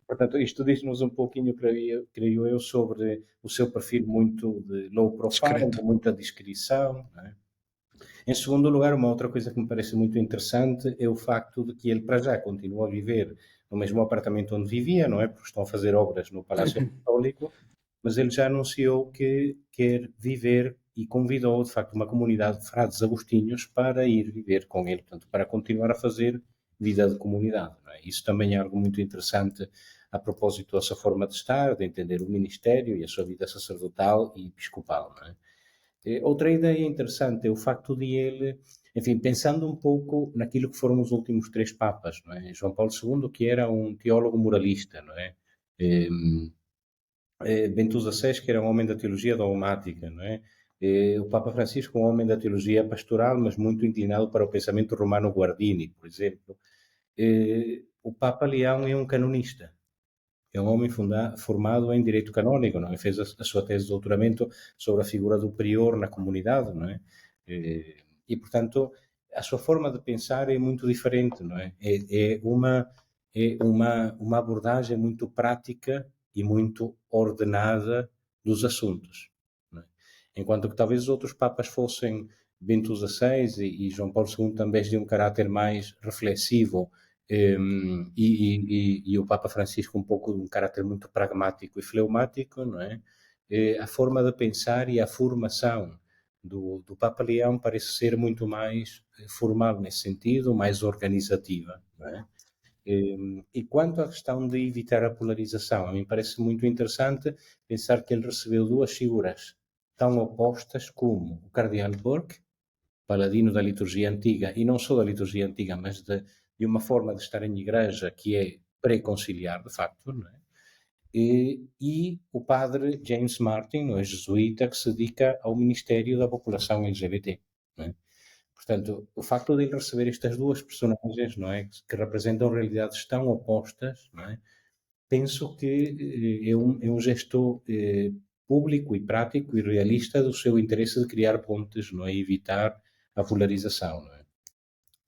Portanto, isto diz-nos um pouquinho, creio eu, sobre o seu perfil muito de low profile, de muita discrição, não é? Em segundo lugar, uma outra coisa que me parece muito interessante é o facto de que ele, para já, continua a viver no mesmo apartamento onde vivia, não é? Porque estão a fazer obras no Palácio Apostólico, mas ele já anunciou que quer viver e convidou, de facto, uma comunidade de frades agostinhos para ir viver com ele, portanto, para continuar a fazer vida de comunidade, não é? Isso também é algo muito interessante a propósito da sua forma de estar, de entender o ministério e a sua vida sacerdotal e episcopal, não é? Outra ideia interessante é o facto de ele, enfim, pensando um pouco naquilo que foram os últimos três papas, não é? João Paulo II, que era um teólogo moralista, não é? Bento XVI, que era um homem da teologia dogmática, não é? O Papa Francisco, um homem da teologia pastoral, mas muito inclinado para o pensamento romano Guardini, por exemplo. O Papa Leão é um canonista. É um homem formado em direito canónico, não é? Fez a sua tese de doutoramento sobre a figura do prior na comunidade, não é? E, portanto, a sua forma de pensar é muito diferente, não é? É uma abordagem muito prática e muito ordenada dos assuntos, não é? Enquanto que talvez os outros papas fossem Bento XVI e João Paulo II também de um caráter mais reflexivo, e o Papa Francisco um pouco de um caráter muito pragmático e fleumático, não é? A forma de pensar e a formação do Papa Leão parece ser muito mais formal nesse sentido, mais organizativa, não é? E quanto à questão de evitar a polarização, a mim parece muito interessante pensar que ele recebeu duas figuras tão opostas como o Cardeal Burke, paladino da liturgia antiga, e não só da liturgia antiga, mas de uma forma de estar em igreja que é pré-conciliar, de facto, não é? E o padre James Martin, não é, jesuíta, que se dedica ao ministério da população LGBT, não é? Portanto, o facto de ele receber estas duas personagens, não é, que representam realidades tão opostas, não é, penso que é um gesto público e prático e realista do seu interesse de criar pontes, não é, e evitar a polarização, não é?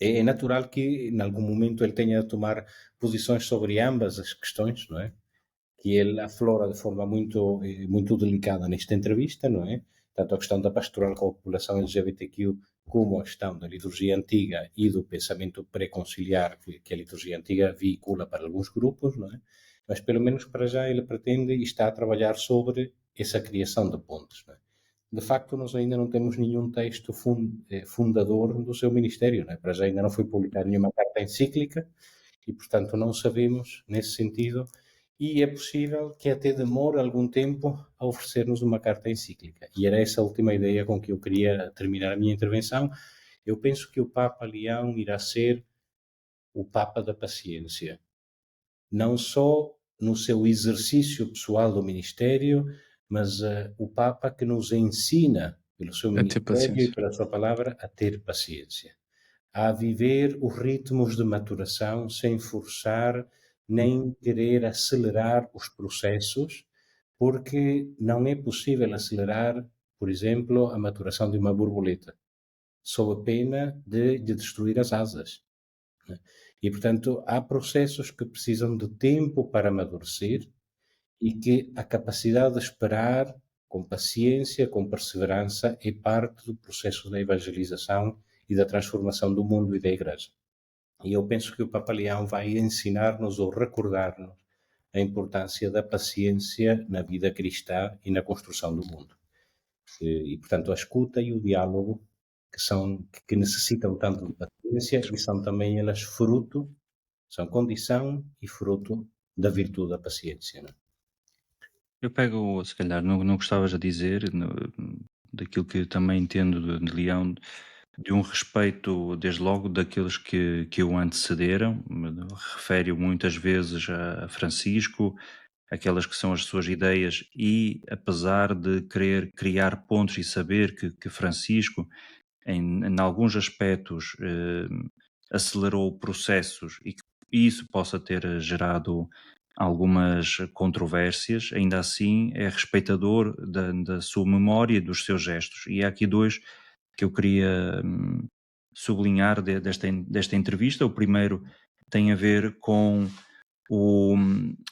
É natural que em algum momento ele tenha de tomar posições sobre ambas as questões, não é? Que ele aflora de forma muito delicada nesta entrevista, não é? Tanto a questão da pastoral com a população LGBTQ como a questão da liturgia antiga e do pensamento pré-conciliar que a liturgia antiga veicula para alguns grupos, não é? mas pelo menos para já ele pretende e está a trabalhar sobre essa criação de pontes, não é? De facto, nós ainda não temos nenhum texto fundador do seu ministério, não é? Para já ainda não foi publicada nenhuma carta encíclica e, portanto, não sabemos nesse sentido, e é possível que até demore algum tempo a oferecer-nos uma carta encíclica. E era essa a última ideia com que eu queria terminar a minha intervenção. Eu penso que o Papa Leão irá ser o Papa da paciência, não só no seu exercício pessoal do ministério, mas o Papa que nos ensina, pelo seu A ter ministério e paciência. pela sua palavra, a ter paciência, a viver os ritmos de maturação sem forçar nem querer acelerar os processos, porque não é possível acelerar, por exemplo, a maturação de uma borboleta, sob a pena de destruir as asas, né? E, portanto, há processos que precisam de tempo para amadurecer e que a capacidade de esperar com paciência, com perseverança, é parte do processo da evangelização e da transformação do mundo e da Igreja. E eu penso que o Papa Leão vai ensinar-nos ou recordar-nos a importância da paciência na vida cristã e na construção do mundo. E, portanto, a escuta e o diálogo que necessitam tanto de paciência e são também elas fruto, são condição e fruto da virtude da paciência, não é? Eu pego, se calhar, não gostavas a dizer, daquilo que eu também entendo de Leão, de um respeito, desde logo, daqueles que o antecederam, refere muitas vezes a Francisco, aquelas que são as suas ideias, e apesar de querer criar pontos e saber que Francisco, em alguns aspectos, acelerou processos e que isso possa ter gerado algumas controvérsias, ainda assim é respeitador da sua memória e dos seus gestos. E há aqui dois que eu queria sublinhar desta entrevista. O primeiro tem a ver com o,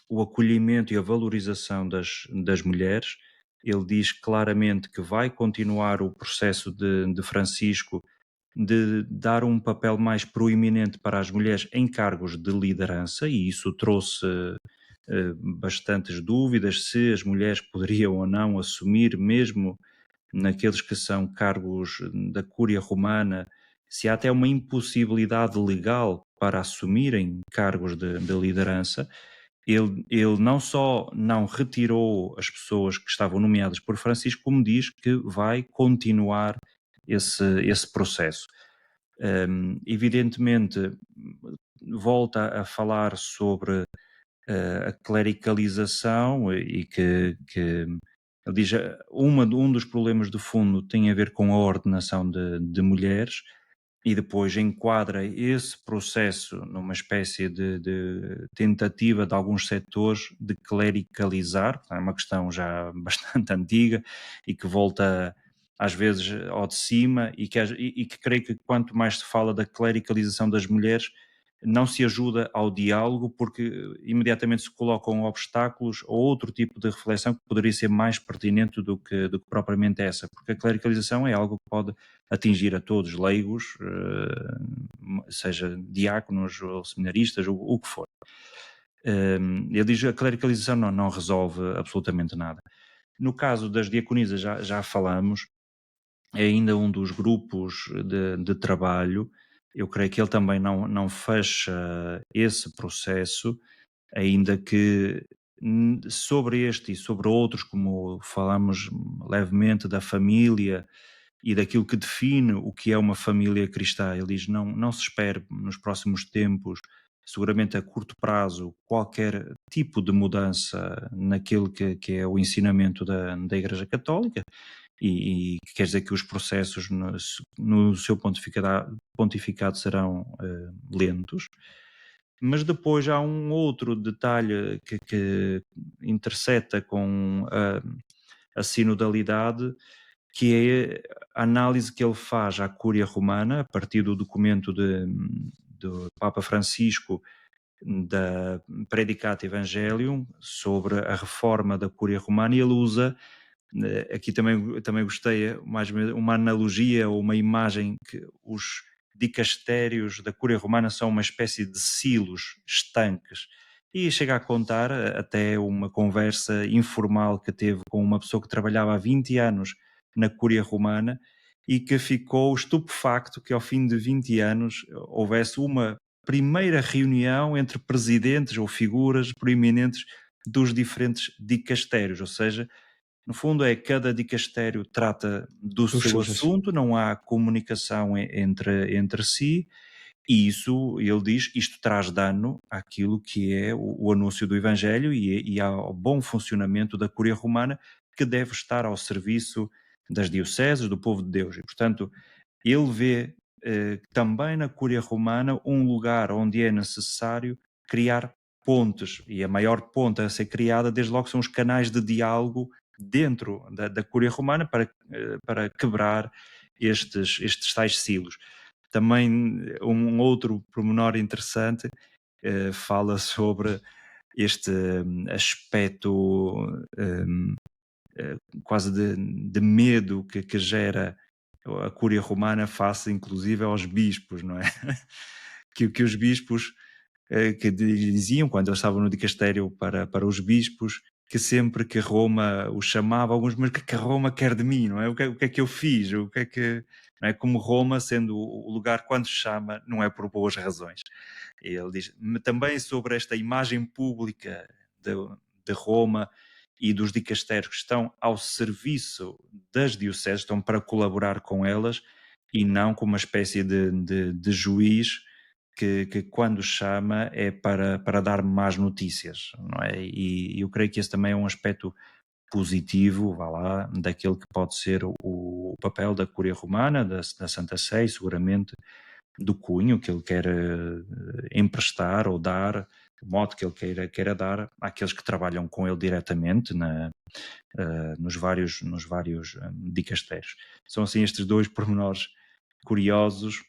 o acolhimento e a valorização das mulheres. Ele diz claramente que vai continuar o processo de Francisco de dar um papel mais proeminente para as mulheres em cargos de liderança, e isso trouxe bastantes dúvidas se as mulheres poderiam ou não assumir, mesmo naqueles que são cargos da Cúria Romana, se há até uma impossibilidade legal para assumirem cargos de liderança. Ele não só não retirou as pessoas que estavam nomeadas por Francisco, como diz que vai continuar esse processo. Evidentemente, volta a falar sobre a clericalização e que ele diz um dos problemas de fundo tem a ver com a ordenação de mulheres, e depois enquadra esse processo numa espécie de tentativa de alguns setores de clericalizar. É uma questão já bastante antiga e que volta às vezes ao de cima, e que creio que quanto mais se fala da clericalização das mulheres, não se ajuda ao diálogo, porque imediatamente se colocam obstáculos ou outro tipo de reflexão que poderia ser mais pertinente do que propriamente essa, porque a clericalização é algo que pode atingir a todos, leigos, seja diáconos ou seminaristas, o que for. Ele diz que a clericalização não resolve absolutamente nada. No caso das diaconisas, já falamos, é ainda um dos grupos de trabalho. Eu creio que ele também não fecha esse processo, ainda que sobre este e sobre outros, como falamos levemente da família e daquilo que define o que é uma família cristã. Ele diz: não se espere nos próximos tempos, seguramente a curto prazo, qualquer tipo de mudança naquilo que é o ensinamento da Igreja Católica, e quer dizer que os processos no seu pontificado serão lentos. Mas depois há um outro detalhe que interseta com a sinodalidade, que é a análise que ele faz à Cúria Romana, a partir do documento do Papa Francisco, da Predicata Evangelium, sobre a reforma da Cúria Romana, e ele usa, aqui também gostei, mais uma analogia ou uma imagem, que os dicastérios da Cúria Romana são uma espécie de silos estanques, e chega a contar até uma conversa informal que teve com uma pessoa que trabalhava há 20 anos na Cúria Romana e que ficou estupefacto que ao fim de 20 anos houvesse uma primeira reunião entre presidentes ou figuras proeminentes dos diferentes dicastérios, ou seja, no fundo é cada dicastério trata do Dos seu seus assuntos. assunto, não há comunicação entre si, e isso, ele diz, isto traz dano àquilo que é o anúncio do Evangelho e ao bom funcionamento da Cúria Romana, que deve estar ao serviço das dioceses, do povo de Deus. E, portanto, ele vê também na Cúria Romana um lugar onde é necessário criar pontes, e a maior ponte a ser criada, desde logo, são os canais de diálogo dentro da Cúria Romana para quebrar estes tais silos. Também um outro pormenor interessante fala sobre este aspecto quase de medo que gera a Cúria Romana face inclusive aos bispos, não é? que os bispos que diziam, quando eles estavam no dicastério para os bispos, que sempre que Roma os chamava, alguns, mas o que é que Roma quer de mim, não é? O que é que eu fiz? O que é que... Não é? Como Roma, sendo o lugar quando chama, não é por boas razões. Ele diz também sobre esta imagem pública de Roma e dos dicastérios que estão ao serviço das dioceses, estão para colaborar com elas e não como uma espécie de juiz que quando chama é para dar más notícias, não é? E eu creio que esse também é um aspecto positivo, vá lá, daquele que pode ser o papel da Cúria Romana, da Santa Sé, e seguramente do cunho que ele quer emprestar ou dar, o modo que ele queira dar àqueles que trabalham com ele diretamente nos vários dicastérios. São assim estes dois pormenores curiosos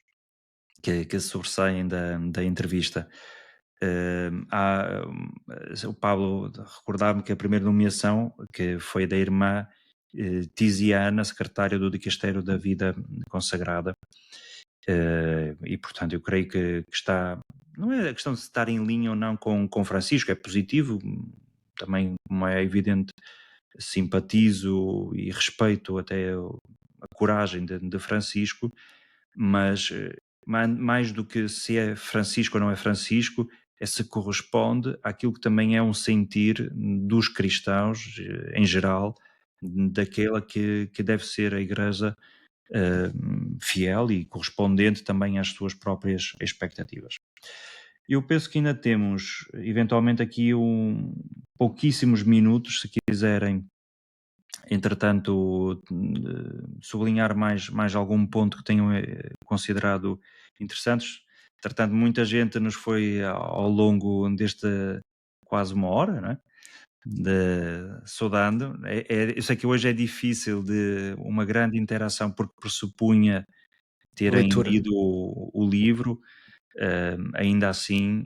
que sobressaem da entrevista. O Pablo recordava-me que a primeira nomeação que foi da irmã Tiziana, secretária do Dicastério da Vida Consagrada, e portanto eu creio que está, não é a questão de estar em linha ou não com Francisco, é positivo, também como é evidente simpatizo e respeito até a coragem de Francisco, mas mais do que se é Francisco ou não é Francisco, é se corresponde àquilo que também é um sentir dos cristãos em geral, daquela que deve ser a Igreja fiel e correspondente também às suas próprias expectativas. Eu penso que ainda temos, eventualmente, aqui pouquíssimos minutos, se quiserem, entretanto, sublinhar mais algum ponto que tenham considerado interessantes. Entretanto, muita gente nos foi ao longo desta quase uma hora, não é? Saudando. Eu sei que hoje é difícil de uma grande interação porque pressupunha terem Leitura. lido o livro, ainda assim,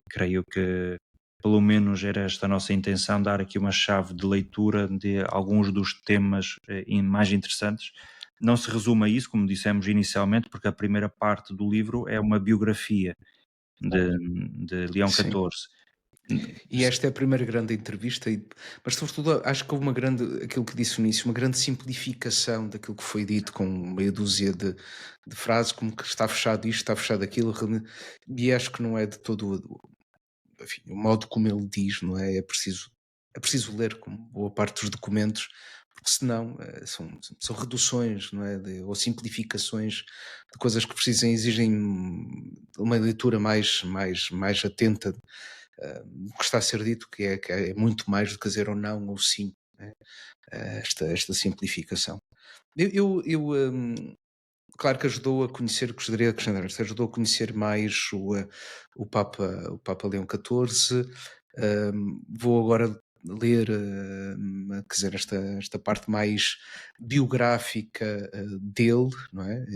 creio que pelo menos era esta a nossa intenção, dar aqui uma chave de leitura de alguns dos temas mais interessantes. Não se resume a isso, como dissemos inicialmente, porque a primeira parte do livro é uma biografia de Leão Sim. XIV. E esta é a primeira grande entrevista, mas sobretudo acho que houve uma grande, aquilo que disse no início, uma grande simplificação daquilo que foi dito com meia dúzia de frases, como que está fechado isto, está fechado aquilo, e acho que não é de todo, enfim, o modo como ele diz, não é? É preciso ler como boa parte dos documentos, porque senão são reduções, não é? Ou simplificações de coisas que precisam, exigem uma leitura mais atenta do que está a ser dito, que é muito mais do que dizer ou não ou sim, né? Esta simplificação. Claro que ajudou a conhecer, gostaria de acrescentar, ajudou a conhecer mais o Papa Leão XIV. Vou agora ler, quer dizer, esta parte mais biográfica dele, não é?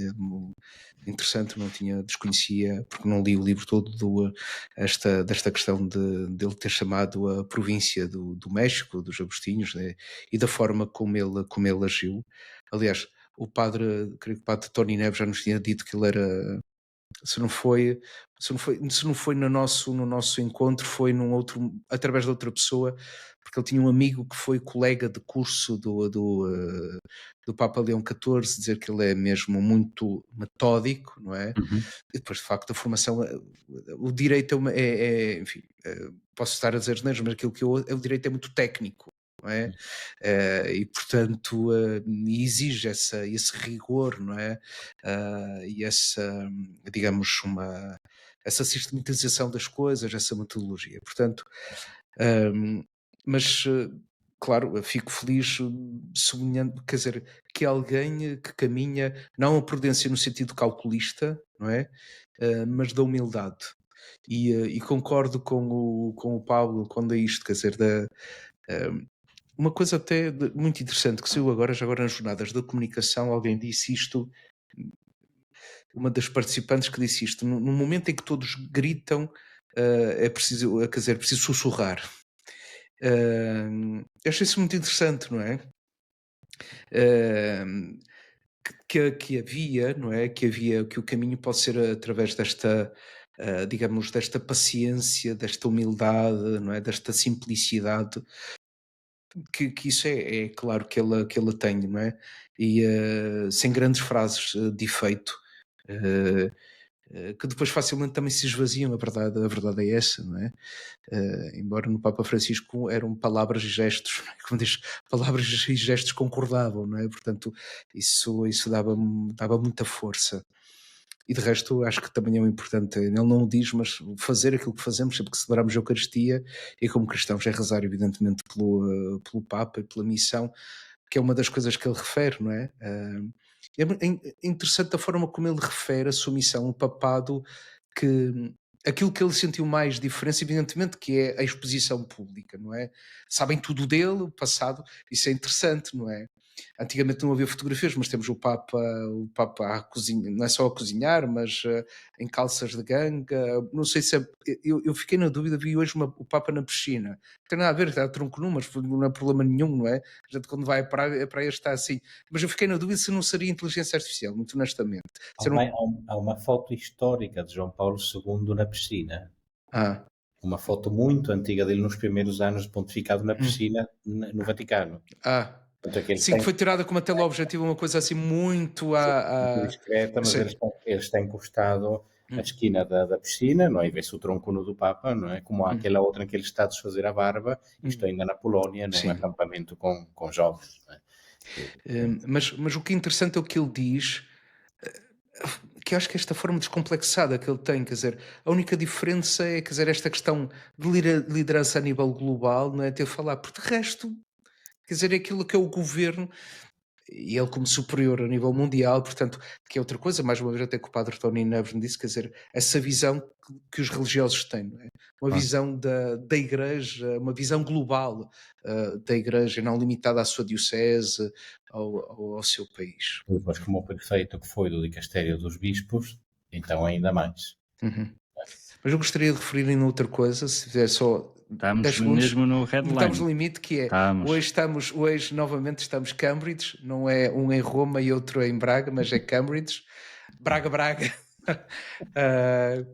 Interessante, desconhecia, porque não li o livro todo desta questão dele ter chamado a província do México, dos Agostinhos, né? E da forma como ele agiu. Aliás, creio que o padre Tony Neves já nos tinha dito que ele era Se não foi, se não foi no nosso encontro, foi num outro, através de outra pessoa, porque ele tinha um amigo que foi colega de curso do Papa Leão XIV, dizer que ele é mesmo muito metódico, não é? Uhum. E depois, de facto, a formação, o direito enfim, posso estar a dizer as neiras, mas aquilo que o direito é muito técnico, não é? E, portanto, exige esse rigor, não é? E essa, digamos, essa sistematização das coisas, essa metodologia. Portanto, mas, claro, eu fico feliz sublinhando, quer dizer, que alguém que caminha, não a prudência no sentido calculista, não é? Mas da humildade. E concordo com o Pablo quando é isto, quer dizer, uma coisa até muito interessante que saiu agora, já agora nas jornadas da comunicação, alguém disse isto, uma das participantes que disse isto, no momento em que todos gritam, é preciso, quer dizer, é preciso sussurrar. Eu achei isso muito interessante, não é? Que havia, não é? Que o caminho pode ser através desta, digamos, desta paciência, desta humildade, não é? Desta simplicidade, que isso é claro que ela tem, não é? E sem grandes frases de efeito. Que depois facilmente também se esvaziam, a verdade é essa, não é? Embora no Papa Francisco eram palavras e gestos, como diz, palavras e gestos concordavam, não é? Portanto, isso dava muita força. E de resto, acho que também é importante, ele não o diz, mas fazer aquilo que fazemos sempre que celebramos a Eucaristia, e como cristãos é rezar, evidentemente, pelo Papa e pela missão, que é uma das coisas que ele refere, não é? É interessante a forma como ele refere a sua missão, o papado, que aquilo que ele sentiu mais diferença, evidentemente, que é a exposição pública, não é? Sabem tudo dele, o passado, isso é interessante, não é? Antigamente não havia fotografias, mas temos o Papa a cozinhar, não é só a cozinhar, mas em calças de ganga. Não sei se eu fiquei na dúvida, vi hoje o Papa na piscina. Não tem nada a ver, está a tronco nu, mas não é problema nenhum, não é? A gente quando vai à praia está assim. Mas eu fiquei na dúvida se não seria inteligência artificial, muito honestamente. Há uma foto histórica de João Paulo II na piscina. Ah. Uma foto muito antiga dele nos primeiros anos de pontificado na piscina no Vaticano. Sim, que foi tirada com uma teleobjetiva, uma coisa assim muito muito discreta, mas ele está encostado à esquina da piscina, não é? E vê-se o tronco nu do Papa, não é? Como aquela outra em que ele está a desfazer a barba, isto ainda na Polónia, num acampamento com jovens. Não é? Mas o que é interessante é o que ele diz, que eu acho que esta forma descomplexada que ele tem, quer dizer, a única diferença é, quer dizer, esta questão de liderança a nível global, não é? Ter a falar, porque de resto, quer dizer, é aquilo que é o governo, e ele como superior a nível mundial, portanto, que é outra coisa, mais uma vez até que o padre Tony Neves me disse, quer dizer, essa visão que os religiosos têm, não é? Uma visão da Igreja, uma visão global da Igreja, não limitada à sua diocese, ao seu país. Depois, como o prefeito que foi do dicastério dos bispos, então ainda mais. Mas eu gostaria de referir em outra coisa, se fizer só Estamos mesmo no headline. Estamos no limite, que é, hoje novamente estamos Cambridge, não é um em Roma e outro em Braga, mas é Cambridge, Braga,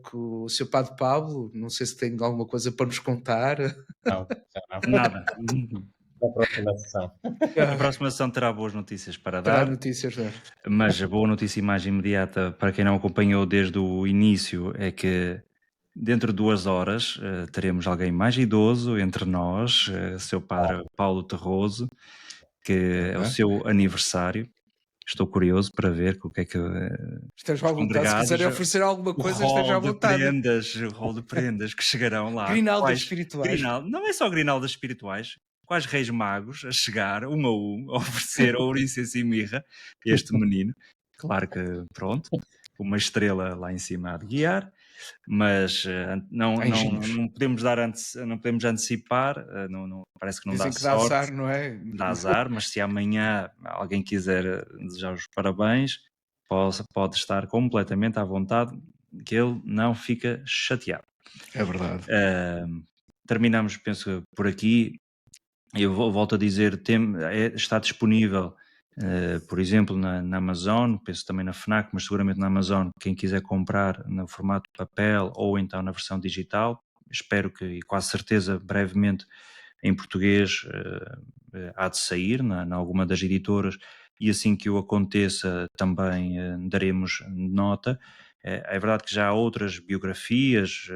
com o Sr. Padre Pablo, não sei se tem alguma coisa para nos contar. Não, nada. Na próxima sessão. A próxima sessão terá boas notícias para dar. Terá notícias, não é? Mas a boa notícia mais imediata, para quem não acompanhou desde o início, é que dentro de 2 horas teremos alguém mais idoso entre nós, seu padre Paulo Terroso, que é o seu aniversário. Estou curioso para ver o que é que esteja à vontade, se quiserem oferecer alguma coisa, esteja à vontade. O rol de prendas que chegarão lá. Grinaldas espirituais. Não é só grinaldas espirituais, quais reis magos a chegar, um a um, a oferecer ouro, incenso e mirra a este menino. Claro que, pronto, uma estrela lá em cima a de guiar, mas não podemos antecipar, parece que não dizem dá que sorte. Dá azar, não é? Dá azar, mas se amanhã alguém quiser desejar os parabéns, pode estar completamente à vontade, que ele não fica chateado. É verdade. Terminamos, penso, por aqui. Eu volto a dizer, está disponível Por exemplo, na Amazon, penso também na FNAC, mas seguramente na Amazon, quem quiser comprar no formato papel ou então na versão digital, espero que, e quase certeza, brevemente em português há de sair na alguma das editoras, e assim que o aconteça também daremos nota. É verdade que já há outras biografias,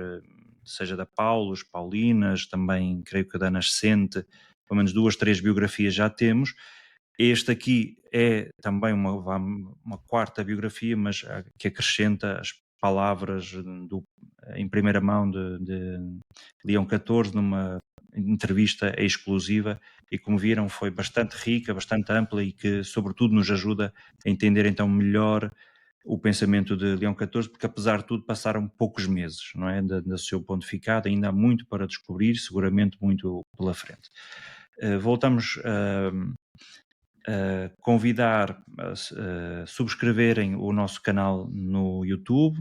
seja da Paulos, Paulinas, também creio que da Nascente, pelo menos 2, 3 biografias já temos. Este aqui é também uma quarta biografia, mas que acrescenta as palavras em primeira mão de Leão XIV numa entrevista exclusiva, e como viram foi bastante rica, bastante ampla e que sobretudo nos ajuda a entender então melhor o pensamento de Leão XIV, porque apesar de tudo passaram poucos meses, não é, do seu pontificado, ainda há muito para descobrir, seguramente muito pela frente. Voltamos a convidar a subscreverem o nosso canal no YouTube.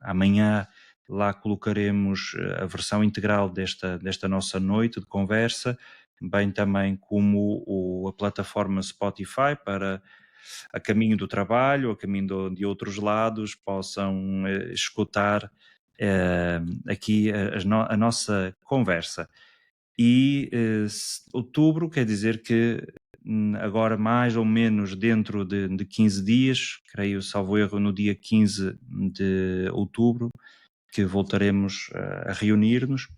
Amanhã lá colocaremos a versão integral desta nossa noite de conversa, bem também como a plataforma Spotify, para a caminho do trabalho, a caminho de outros lados, possam escutar aqui a nossa conversa. E outubro quer dizer que agora mais ou menos dentro de 15 dias, creio, salvo erro, no dia 15 de outubro, que voltaremos a reunir-nos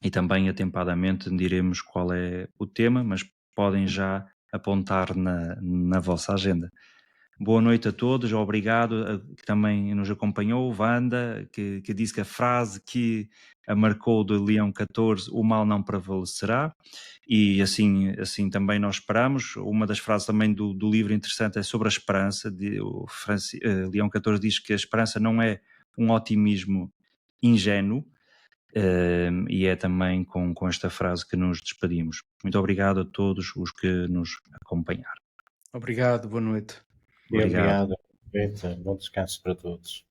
e também atempadamente diremos qual é o tema, mas podem já apontar na vossa agenda. Boa noite a todos, obrigado a que também nos acompanhou, Wanda, que disse que a frase que a marcou de Leão XIV, o mal não prevalecerá, e assim também nós esperamos. Uma das frases também do livro interessante é sobre a esperança. Leão XIV diz que a esperança não é um otimismo ingênuo, e é também com esta frase que nos despedimos. Muito obrigado a todos os que nos acompanharam. Obrigado, boa noite. Obrigado. Obrigado. Bom descanso para todos.